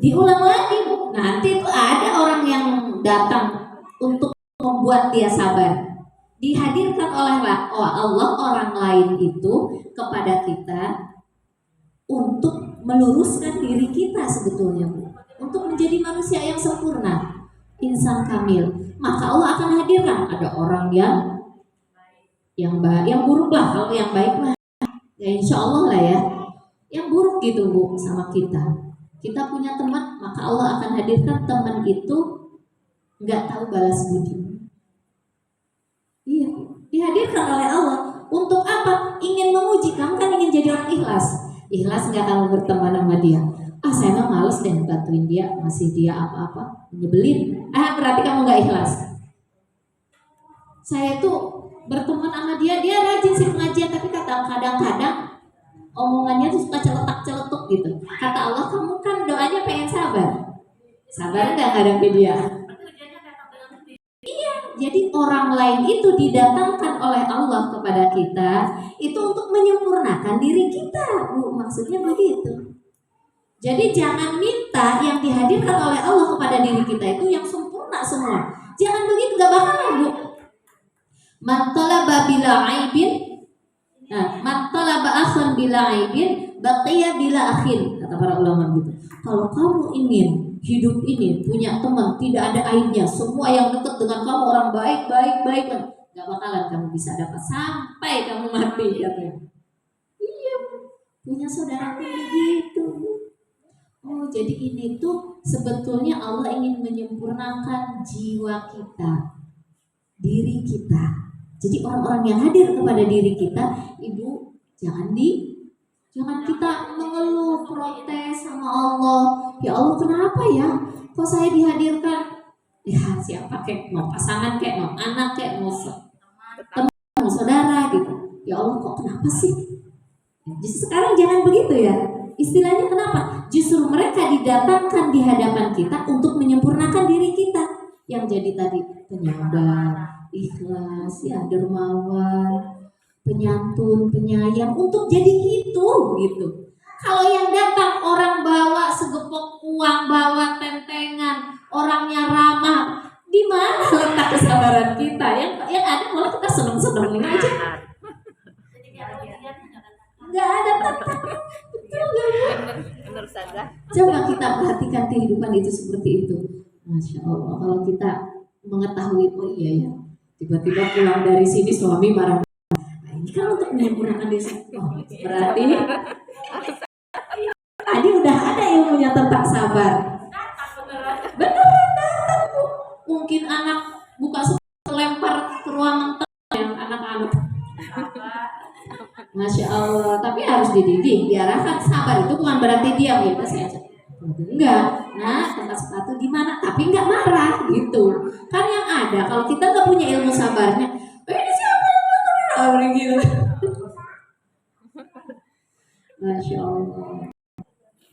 Diulang lagi, Bu. Nanti tuh ada orang yang datang untuk membuat dia sabar. Dihadirkan oleh Allah orang lain itu kepada kita untuk meluruskan diri kita sebetulnya, Bu. Untuk menjadi manusia yang sempurna, insan kamil. Maka Allah akan hadirkan ada orang yang baik, yang buruk lah. Kalau yang baik mah ya insya Allah lah ya. Yang buruk gitu, Bu, sama kita. Kita punya teman, maka Allah akan hadirkan teman itu nggak tahu balas budi. Iya, dihadirkan oleh Allah. Untuk apa? Ingin menguji. Kamu kan ingin jadi orang ikhlas. Ikhlas nggak kamu berteman sama dia? Saya mah males deh bantuin dia, masih dia apa-apa, nyebelin. Berarti kamu nggak ikhlas. Saya tuh berteman sama dia rajin sih pengajian, tapi kadang-kadang omongannya tuh suka celetak-celetuk gitu. Kata Allah, kamu kan doanya pengen sabar. Sabar nggak hadapi dia? Jadi orang lain itu didatangkan oleh Allah kepada kita itu untuk menyempurnakan diri kita, Bu. Maksudnya begitu. Jadi jangan minta yang dihadirkan oleh Allah kepada diri kita itu yang sempurna semua. Jangan begitu, gak bakalan, Bu. Man talaba bila aibin, man talaba akhan bila aibin, baqiya bila akhin, kata para ulama gitu. Kalau kamu ingin hidup ini punya teman tidak ada aibnya, semua yang dekat dengan kamu orang baik, gak bakalan kamu bisa dapat sampai kamu mati, katanya. Iya, punya saudara pun begitu. Oh, jadi ini tuh sebetulnya Allah ingin menyempurnakan jiwa kita, diri kita. Jadi orang-orang yang hadir kepada diri kita, Ibu, jangan kita mengeluh, protes sama Allah. Ya Allah, kenapa ya? Kok saya dihadirkan? Ya siapa kek, mau pasangan kek, mau anak kek, mau teman, mau saudara gitu. Ya Allah, kok kenapa sih? Justru sekarang jangan begitu ya. Istilahnya kenapa? Justru mereka didatangkan di hadapan kita untuk menyempurnakan diri kita. Yang jadi tadi penyabar, ikhlas, ya dermawan, penyantun, penyayang, untuk jadi itu gitu. Kalau yang datang orang bawa segepok uang, bawa tentengan, orangnya ramah, di mana letak kesabaran kita? Yang ada malah kita seneng-seneng aja. Nggak ada tantangan. Betul nggak, Bu? Benar saja. Coba kita perhatikan kehidupan itu seperti itu. Masya Allah, kalau kita mengetahui, oh iya ya, tiba-tiba pulang dari sini suami marah. Nah, ini kan untuk menyempurnakan diri. Oh, berarti tadi udah ada ilmunya tentang sabar. Beneran datang, Bu. Mungkin anak buka suka lempar ke ruangan yang anak-anak. Masya Allah, tapi harus dididik, diarahkan. Sabar itu bukan berarti diam gitu saja. Enggak, nah tempat sepatu gimana? Tapi enggak marah gitu. Kan yang ada kalau kita nggak punya ilmu sabarnya, ini siapa orang gitu. Masya Allah.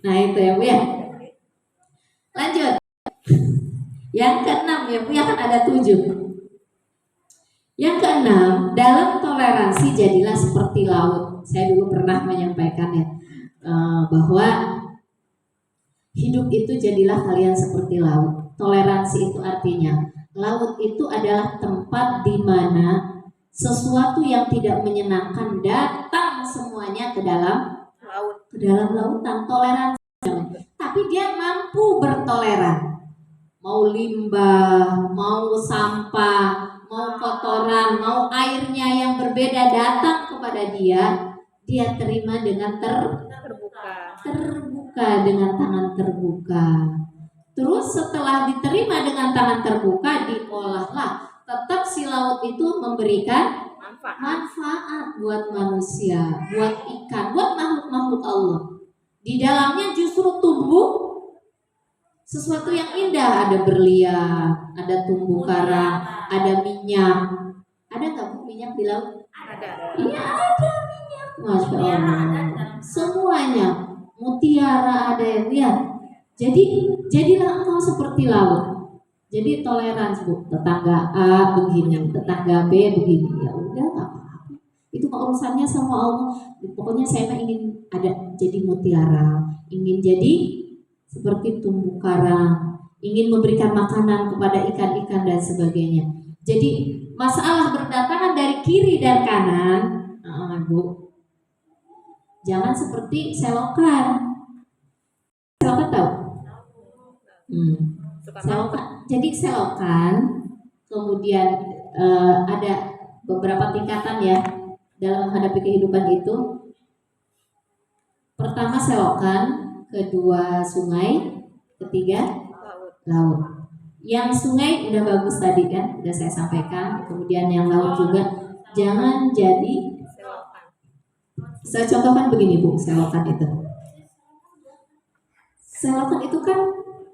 Nah itu ya, Bu ya. Lanjut. Yang keenam ya, Bu ya, kan ada 7. Yang keenam, dalam toleransi jadilah seperti laut. Saya dulu pernah menyampaikan ya, bahwa hidup hidup itu jadilah kalian seperti laut. Toleransi itu artinya laut itu adalah tempat di mana sesuatu yang tidak menyenangkan datang semuanya ke dalam lautan. Toleransi. Tapi dia mampu bertoleran. Mau limbah, mau sampah, mau kotoran, mau airnya yang berbeda datang kepada dia terima dengan terbuka dengan tangan terbuka. Terus setelah diterima dengan tangan terbuka, diolahlah. Tetap si laut itu memberikan manfaat buat manusia, buat ikan, buat makhluk-makhluk Allah. Di dalamnya justru tumbuh sesuatu yang indah. Ada berlian, ada tumbuh karang, ada minyak. Ada nggak Bu minyak di laut? Ada. Iya ada minyak, masya Allah. Semuanya mutiara ada yang lihat. Jadilah engkau seperti laut. Jadi toleransi Bu. Tetangga A begini, tetangga B begini. Ya udah nggak apa-apa. Itu urusannya sama Allah. Pokoknya saya ingin ada jadi mutiara, ingin jadi seperti tumbuh karang, ingin memberikan makanan kepada ikan-ikan dan sebagainya. Jadi masalah berdatangan dari kiri dan kanan, Bu, jangan seperti selokan. Selokan tahu? Selokan. Jadi selokan, kemudian ada beberapa tingkatan ya dalam menghadapi kehidupan itu. Pertama selokan, kedua sungai, ketiga laut. Yang sungai udah bagus tadi kan, udah saya sampaikan. Kemudian yang laut juga jangan jadi Selokan. Saya contohkan begini Bu, selokan itu. Selokan itu kan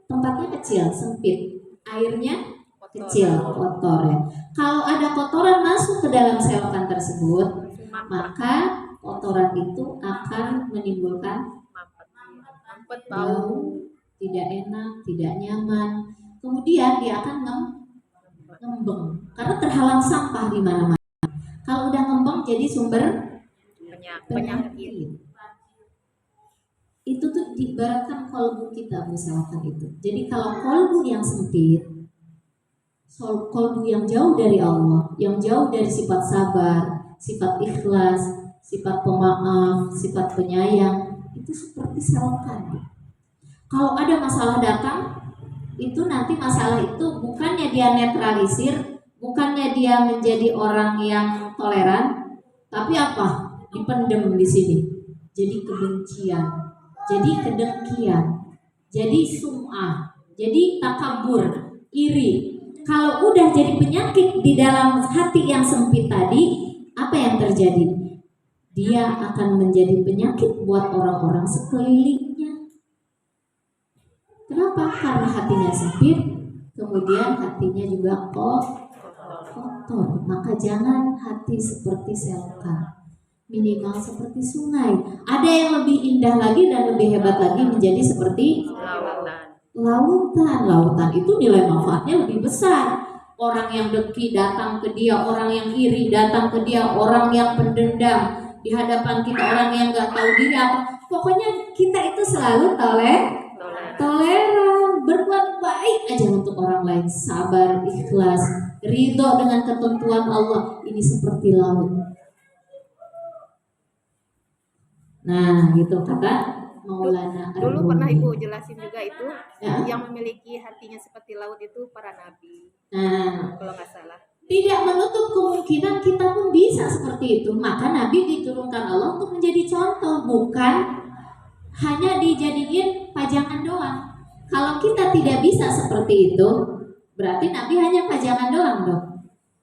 tempatnya kecil, sempit, airnya kecil, kotor ya. Kalau ada kotoran masuk ke dalam selokan tersebut, maka kotoran itu akan menimbulkan Mampet bau, tidak enak, tidak nyaman. Kemudian dia akan ngembeng karena terhalang sampah di mana-mana. Kalau udah ngembeng jadi sumber penyakit. Itu tuh diibaratkan kolbu kita misalkan itu. Jadi kalau kolbu yang sempit, kolbu yang jauh dari Allah, yang jauh dari sifat sabar, sifat ikhlas, sifat pemaaf, sifat penyayang, itu seperti selokan. Kalau ada masalah datang, itu nanti masalah itu bukannya dia netralisir, bukannya dia menjadi orang yang toleran, tapi apa? Dipendem di sini. Jadi kebencian, jadi kedengkian, jadi sum'ah, jadi takabur, iri. Kalau udah jadi penyakit di dalam hati yang sempit tadi, apa yang terjadi? Dia akan menjadi penyakit buat orang-orang sekelilingnya. Kenapa? Karena hatinya sempit, kemudian hatinya juga kotor. Maka jangan hati seperti selokan, minimal seperti sungai. Ada yang lebih indah lagi dan lebih hebat lagi menjadi seperti lautan. Lautan itu nilai manfaatnya lebih besar. Orang yang dengki datang ke dia, orang yang iri datang ke dia, orang yang pendendam di hadapan kita, orang yang nggak tahu diri apa. Pokoknya kita itu selalu toleran, berbuat baik aja untuk orang lain, sabar, ikhlas, ridho dengan ketentuan Allah. Ini seperti laut. Nah, gitu kata Maulana Dulu pernah Ar-Rumi. Ibu jelasin juga itu Ya. yang memiliki hatinya seperti laut itu para nabi. Nah, Kalau nggak salah. tidak menutup kemungkinan kita pun bisa seperti itu. Maka Nabi diturunkan Allah untuk menjadi contoh, bukan hanya dijadiin pajangan doang. Kalau kita tidak bisa seperti itu, berarti Nabi hanya pajangan doang dong.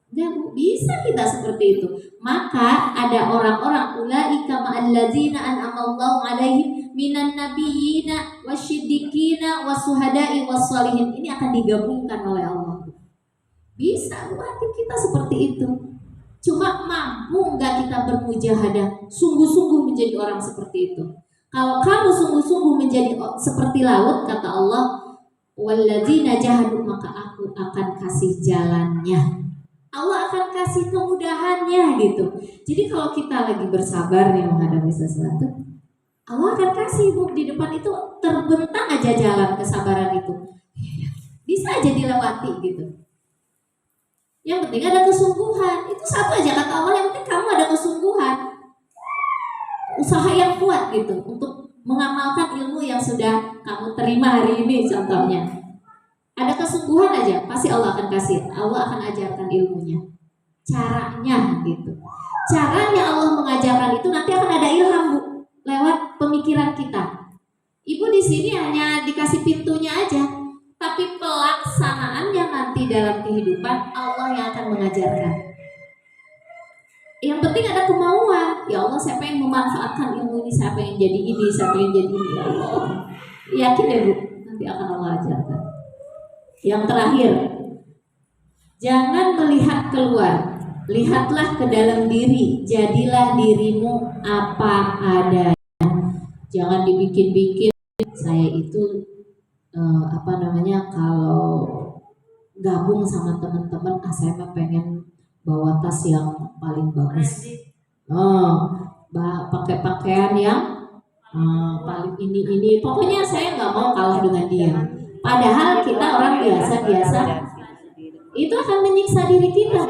Enggak, bisa kita seperti itu. Maka ada orang-orang ulaika ma'allazina an'amallahu 'alaihim minan nabiyyina wasyiddiqina wasuhada'i wassalihin. Ini akan digabungkan oleh Allah. Bisa berarti kita seperti itu. Cuma mampu enggak kita bermujahadah, sungguh-sungguh menjadi orang seperti itu. Kalau kamu sungguh-sungguh menjadi seperti laut, kata Allah, walladzina jahadu, maka aku akan kasih jalannya. Allah akan kasih kemudahannya gitu. Jadi kalau kita lagi bersabar nih menghadapi sesuatu, Allah akan kasih Bu, di depan itu terbentang aja jalan kesabaran itu. Bisa aja dilewati gitu. Yang penting ada kesungguhan. Itu satu aja kata Allah, yang penting kamu ada kesungguhan. Usaha yang kuat gitu untuk mengamalkan ilmu yang sudah kamu terima hari ini contohnya. Ada kesungguhan aja, pasti Allah akan kasih. Allah akan ajarkan ilmunya. Caranya gitu. Caranya Allah mengajarkan itu nanti akan ada ilham Bu, lewat pemikiran kita. Ibu di sini hanya dikasih pintunya aja, tapi pelaksanaannya nanti dalam kehidupan Allah yang akan mengajarkan. Yang penting ada kemauan. Ya Allah, saya pengen memanfaatkan ilmu ini, saya pengen jadi ini, saya pengen jadi ini. Ya Allah, yakin ya Bu, nanti akan Allah ajarkan. Yang terakhir, jangan melihat keluar, lihatlah ke dalam diri. Jadilah dirimu apa adanya. Jangan dibikin-bikin. Saya itu kalau gabung sama teman-teman, saya mah pengen bawa tas yang paling bagus. Pakai pakaian yang paling ini. Pokoknya saya nggak mau kalah dengan dia. Padahal kita orang biasa-biasa. Itu akan menyiksa diri kita.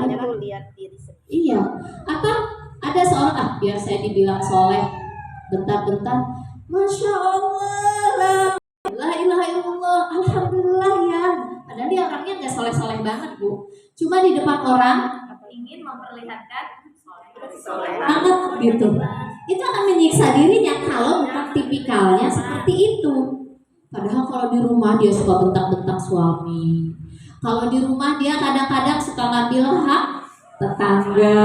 Iya. Atau ada seorang, biar saya dibilang soleh, bentar-bentar, Masya Allah, la ilaha illallah, alhamdulillah ya. Padahal dia orangnya nggak soleh-soleh banget Bu. Cuma di depan orang ingin memperlihatkan Soleh banget gitu. Itu akan menyiksa dirinya kalau bukan tipikalnya seperti itu. Padahal kalau di rumah dia suka bentak-bentak suami. Kalau di rumah dia kadang-kadang suka ngambil hak tetangga.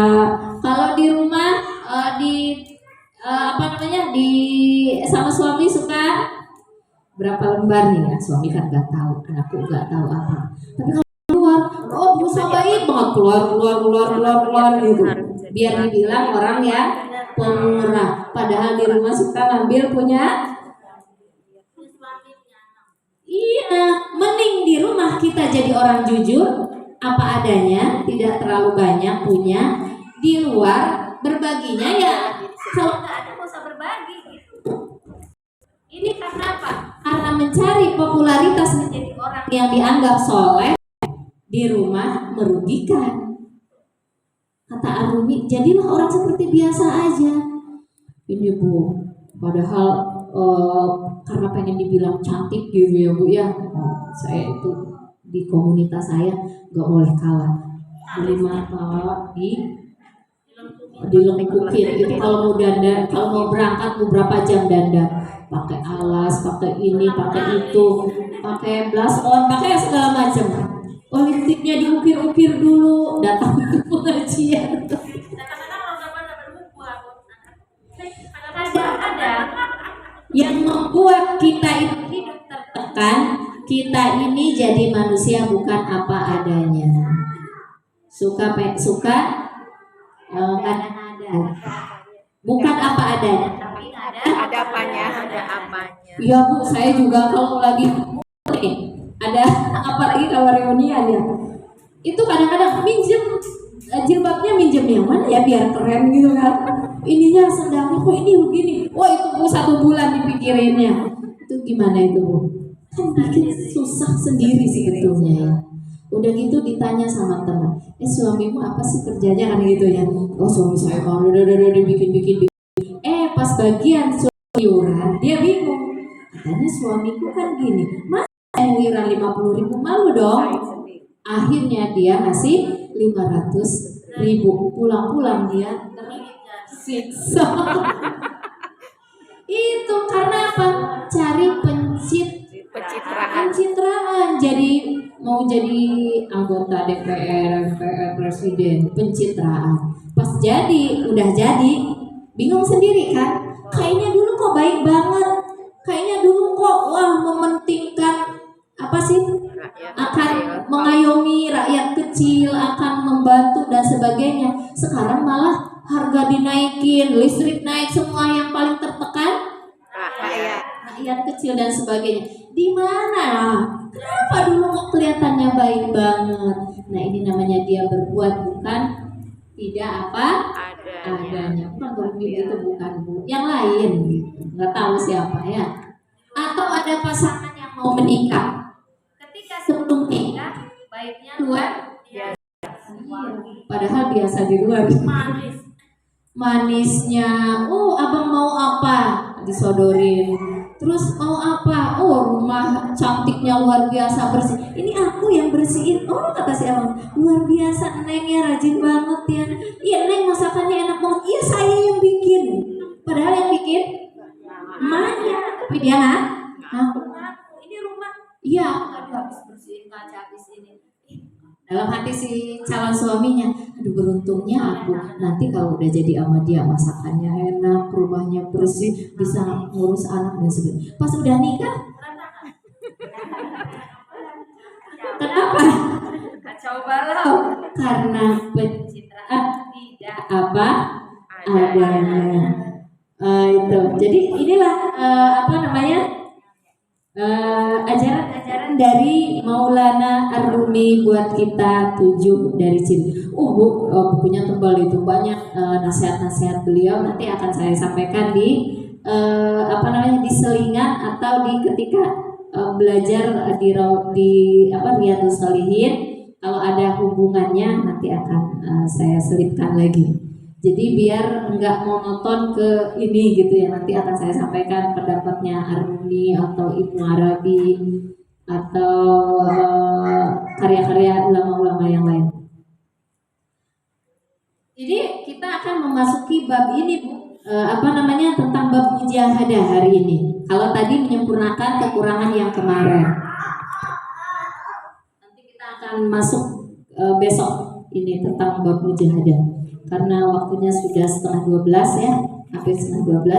Kalau di rumah sama suami suka berapa lembar nih ya, suami kan nggak tahu, anakku nggak tahu apa. Tapi kalau keluar, berusaha baik banget keluar gitu. Biar dibilang orang yang pemurah. Padahal di rumah suka ngambil punya. Iya, mending di rumah kita jadi orang jujur, apa adanya, tidak terlalu banyak punya. Di luar berbaginya ya kalau nggak ada nggak usah berbagi gitu. Ini karena apa? Karena mencari popularitas menjadi orang yang dianggap soleh di rumah merugikan. Kata Arumi, jadilah orang seperti biasa aja. Ini Bu, padahal karena pengen dibilang cantik gitu ya Bu ya. Saya itu di komunitas saya nggak boleh kalah. Beli martabak dilengkupin itu kalau mau dandan, kalau mau berangkat beberapa jam dandan, pakai alas, pakai ini, pakai itu, pakai blush on, pakai segala macam. Lipstiknya diukir-ukir dulu, datang ke pengajian. Ada yang membuat kita itu hidup tertekan, kita ini jadi manusia bukan apa adanya. Suka kadang-kadang bukan apa adanya, tapi ada apanya. Iya Bu, saya juga kalau lagi ada apalagi kalau reunian ya, itu kadang-kadang minjem jilbabnya, minjem yang mana ya biar keren gitu kan. Ininya sendalnya kok ini begini, wah itu Bu 1 bulan dipikirinnya. Itu gimana itu Bu? Kan bikin susah sendiri sebetulnya ya. Udah gitu ditanya sama teman, suamimu apa sih kerjanya kan gitu ya. Oh suami saya kalau udah bikin. Pas bagian iuran dia bingung. Katanya suamiku kan gini, mas iuran 50.000 malu dong. Akhirnya dia ngasih 500.000. Pulang-pulang dia tersiksa. Itu karena apa? Cari pencitraan. Jadi mau jadi anggota DPR, MPR, presiden, pencitraan. Pas udah jadi, bingung sendiri kan? Kayaknya dulu kok baik banget. Kayaknya dulu kok mementingkan apa sih? Akan mengayomi rakyat kecil, akan membantu dan sebagainya. Sekarang malah harga dinaikin, listrik naik, semua yang paling tertekan rakyat kecil dan sebagainya. Di mana? Kenapa dulu kok kelihatannya baik banget? Nah ini namanya dia berbuat bukan tidak apa adanya. Bukan Bu, itu bukan Bu. Yang lain gitu. Nggak tahu siapa ya. Atau ada pasangan yang mau menikah. Ketika sebelum menikah, baiknya luar biasa. Padahal biasa di luar. Manis. Manisnya, oh abang mau apa? Disodorin. Terus mau apa? Oh rumah cantiknya luar biasa bersih. Ini aku yang bersihin. Oh kata si abang, luar biasa Neng ya, rajin banget ya. Iya Neng masakannya enak banget. Iya saya yang bikin. Padahal yang bikin emaknya. Tapi dia ngaku. Ini rumah. Iya. Aduh, habis bersihin kaca, habis ini. Dalam hati si calon suaminya, aduh beruntungnya aku nanti kalau udah jadi sama dia masakannya enak, rumahnya bersih, bisa ngurus anak dan sebagainya. Pas udah nikah, kenapa? Kacau balau. Karena Pencitraan tidak apa adanya. Itu. Jadi inilah apa namanya ajaran-ajaran dari Maulana Ar-Rumi buat kita 7 dari ciri. Bu, bukunya tebal itu banyak nasihat-nasihat beliau nanti akan saya sampaikan di apa namanya di selingan atau di ketika belajar di apa Riyadhus Shalihin. Kalau ada hubungannya nanti akan saya selipkan lagi. Jadi biar nggak monoton ke ini gitu ya, nanti akan saya sampaikan pendapatnya Ar-Rumi atau Ibnu Arabi atau karya-karya ulama-ulama yang lain. Jadi kita akan memasuki bab ini Bu, apa namanya tentang bab mujahadah hari ini. Kalau tadi menyempurnakan kekurangan yang kemarin, nanti kita akan masuk besok ini tentang bab mujahadah. Karena waktunya sudah setengah 12 ya, hampir setengah 12.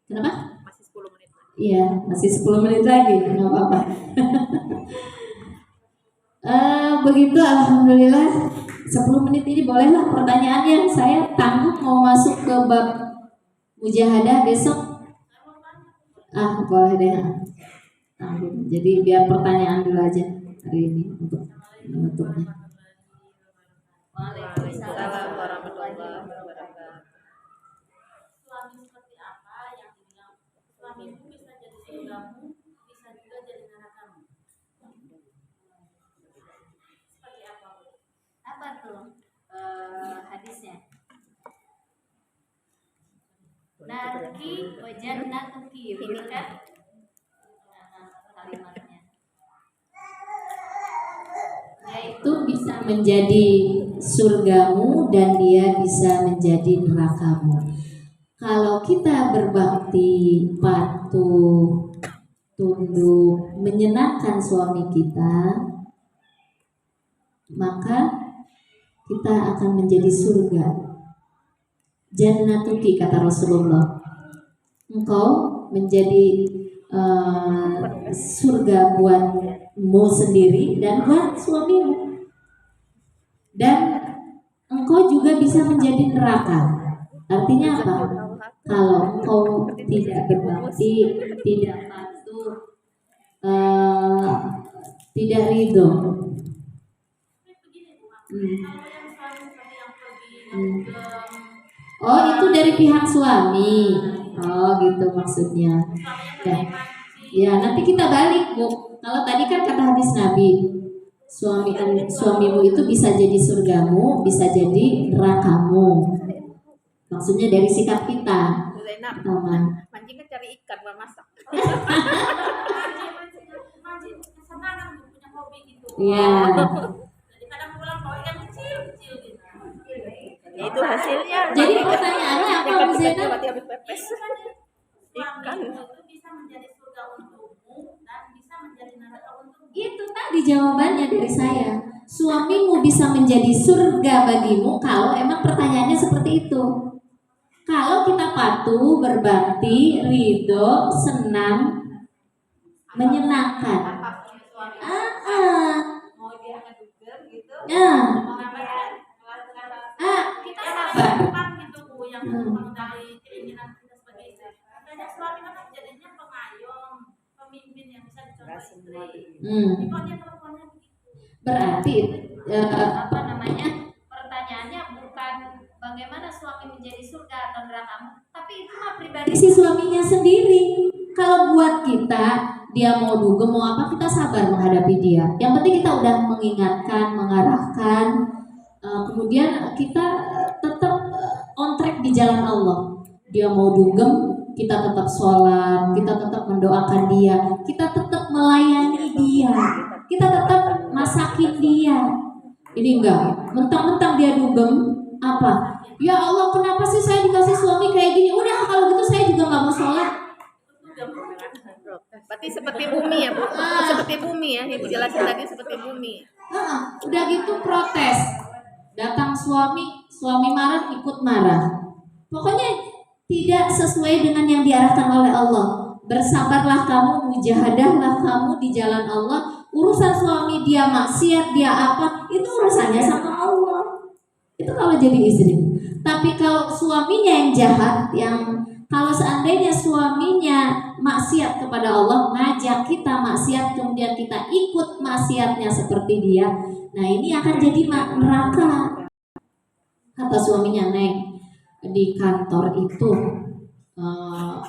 Kenapa? Masih 10 menit lagi. Iya, masih 10 menit lagi, nggak apa-apa. Begitu, alhamdulillah. 10 menit ini bolehlah pertanyaannya. Saya tangguh mau masuk ke bab mujahadah besok. Boleh deh. Tangguh. Jadi biar pertanyaan dulu aja hari ini untuk menutupnya. Waalaikumsalam warahmatullahi wabarakatuh. Suami seperti apa yang dibilang suamimu bisa jadi surgamu, bisa juga jadi nerakamu. Seperti apa? Apa tuh hadisnya? Narki wajan natuki, begitu kan? Kalimatnya. Yaitu bisa menjadi surgamu dan dia bisa menjadi nerakamu. Kalau kita berbakti, patuh, tunduk, menyenangkan suami kita, maka kita akan menjadi surga. Jannatuki kata Rasulullah. Engkau menjadi surga buatmu sendiri dan buat suamimu. Dan engkau juga bisa menjadi neraka. Artinya apa? Kalau engkau tidak berbakti, tidak patuh, tidak ridho. Oh, itu dari pihak suami. Oh, gitu maksudnya. Ya, nanti kita balik, Bu. Kalau tadi kan kata hadis Nabi, suamimu itu bisa jadi surgamu, bisa jadi nerakamu. Maksudnya dari sikap kita. Pertama. Mancing kan cari ikan buat masak. Mancing kesenangan punya hobi gitu. Iya. Jadi kadang pulang bawa ikan kecil-kecil gitu. Ya itu hasilnya. Jadi pertanyaannya apa, Bu Zena? Habis pepes. Ikan itu bisa menjadi surga untukmu dan bisa menjadi neraka untukmu. Itu tadi jawabannya dari saya. Suamimu bisa menjadi surga bagimu kalau emang pertanyaannya seperti itu. Kalau kita patuh, berbakti, ridho, senang, menyenangkan. Mau dia ngeduger gitu. Kita gampang gitu Bu yang mengetahui keinginan kita sebagai istri. Banyak suami kan jadinya pengayom, pemimpin yang bisa dicontoh istri. Tapi kok dia perempuannya begitu. Berarti apa namanya bagaimana suami menjadi surga atau neraka, tapi itu mah pribadi si suaminya sendiri. Kalau buat kita, dia mau dugem mau apa, kita sabar menghadapi dia. Yang penting kita udah mengingatkan, mengarahkan, kemudian kita tetap on track di jalan Allah. Dia mau dugem, kita tetap sholat, kita tetap mendoakan dia, kita tetap melayani dia, kita tetap masakin dia. Ini enggak, mentang-mentang dia dugem, apa? Ya Allah, kenapa sih saya dikasih suami kayak gini? Udah, kalau gitu saya juga nggak mau sholat. Berarti seperti bumi ya, Bu? Seperti bumi ya, yang dijelasin tadi seperti bumi. Udah gitu protes. Datang suami marah ikut marah. Pokoknya tidak sesuai dengan yang diarahkan oleh Allah. Bersabarlah kamu, mujahadahlah kamu di jalan Allah. Urusan suami dia maksiat, dia apa, itu urusannya sama Allah. Itu kalau jadi istri. Tapi kalau suaminya yang jahat, kalau seandainya suaminya maksiat kepada Allah, ngajak kita maksiat, kemudian kita ikut maksiatnya seperti dia, nah ini akan jadi neraka. Kata suaminya, Neng, di kantor itu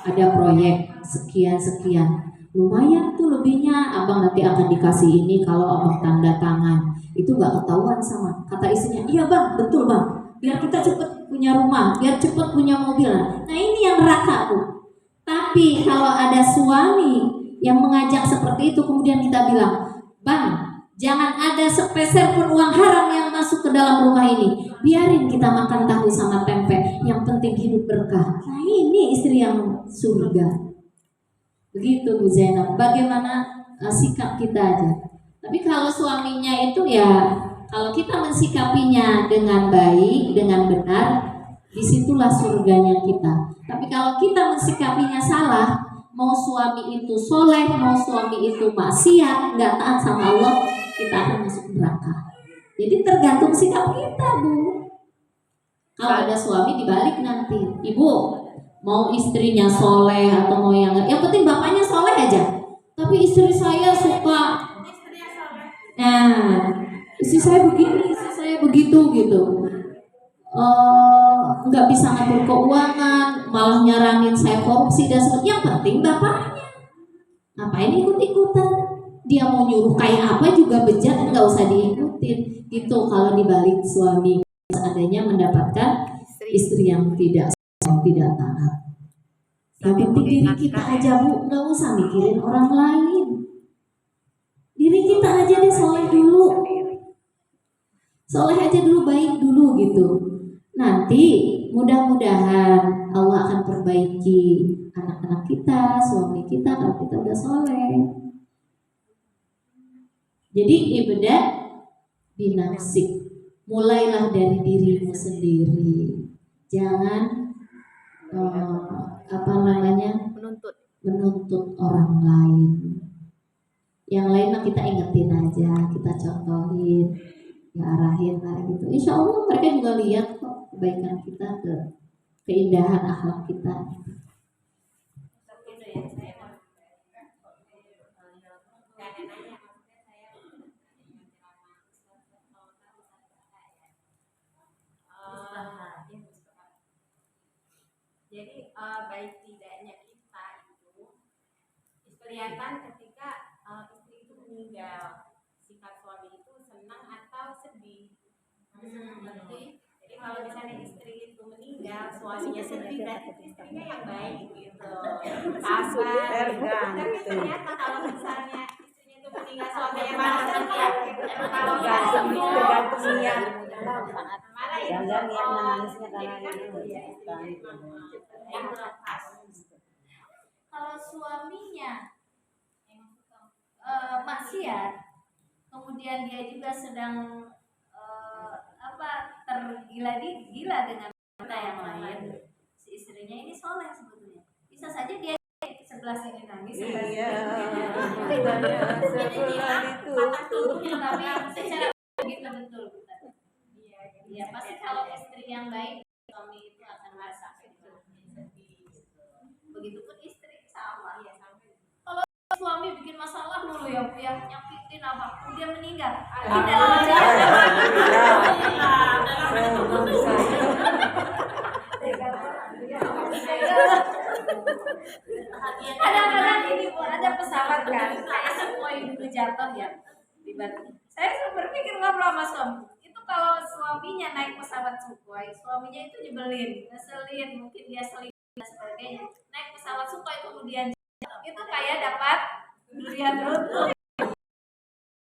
ada proyek sekian, lumayan tuh lebihnya, abang nanti akan dikasih ini kalau abang tanda tangan. Itu gak ketahuan sama, kata istrinya, iya bang, betul bang, biar kita cepet punya rumah, biar cepet punya mobil. Nah ini yang neraka tuh. Tapi kalau ada suami yang mengajak seperti itu, kemudian kita bilang, bang, jangan ada sepeser pun uang haram yang masuk ke dalam rumah ini, biarin kita makan tahu sama tempe, yang penting hidup berkah. Nah ini istri yang surga. Begitu Bu Zainab, bagaimana sikap kita aja. Tapi kalau suaminya itu ya, kalau kita mensikapinya dengan baik, dengan benar, disitulah surganya kita. Tapi kalau kita mensikapinya salah, mau suami itu soleh, mau suami itu maksiat, nggak taat sama Allah, kita akan masuk neraka. Jadi tergantung sikap kita, Bu. Kalau ada suami dibalik nanti, Ibu mau istrinya soleh atau mau yang penting bapaknya soleh aja. Tapi istri saya suka, istri saya begini, istri saya begitu gitu. Nggak bisa ngatur keuangan, malah nyaranin saya korupsi dan sebagainya. Yang penting bapaknya, ngapain ikut-ikutan? Dia mau nyuruh kayak apa juga bejat, nggak usah diikutin. Gitu kalau dibalik suami seadanya mendapatkan istri yang tidak taat. Yang penting diri kita aja, Bu, nggak usah mikirin orang lain. Diri kita aja deh soleh dulu. Soleh aja dulu, baik dulu gitu. Nanti mudah-mudahan Allah akan perbaiki anak-anak kita, suami kita kalau kita udah soleh. Jadi ibadah binafsik. Mulailah dari dirimu sendiri. Jangan menuntut orang lain. Yang lain mah kita ingetin aja, kita contohin, ya arahin lah gitu. Insya Allah mereka juga lihat kok kebaikan kita, keindahan akhlak kita. Jadi baik tidaknya kita itu kelihatan ketika istri itu meninggal, sikap suami itu senang atau sedih. Jadi kalau misalnya istri itu meninggal, suaminya sedih, berarti istrinya yang baik gitu, sabar. Tapi ternyata kalau misalnya istrinya itu meninggal, suaminya malah sedih, kalau tergantung niat. Malah itu nangisnya karena yang lepas. Kalau suaminya maksiat, kemudian dia juga sedang tergila-gila dengan wanita yang lain, si istrinya ini soleh sebetulnya. Bisa saja dia sebelah sini nangis, sebelah sini. Tapi secara begitu betul. Iya, pasti kalau istri yang baik, suami itu akan merasa sedih. Begitupun istri sama. Kalau suami bikin masalah dulu ya, Bu ya, nyakitin apa, kemudian meninggal. jatuh ya saya berpikir ngobrol sama suami itu kalau suaminya naik pesawat Sukhoi suaminya itu nyebelin ngeselin mungkin dia selingkuh dan sebagainya naik pesawat Sukhoi kemudian jatuh, itu kayak dapat durian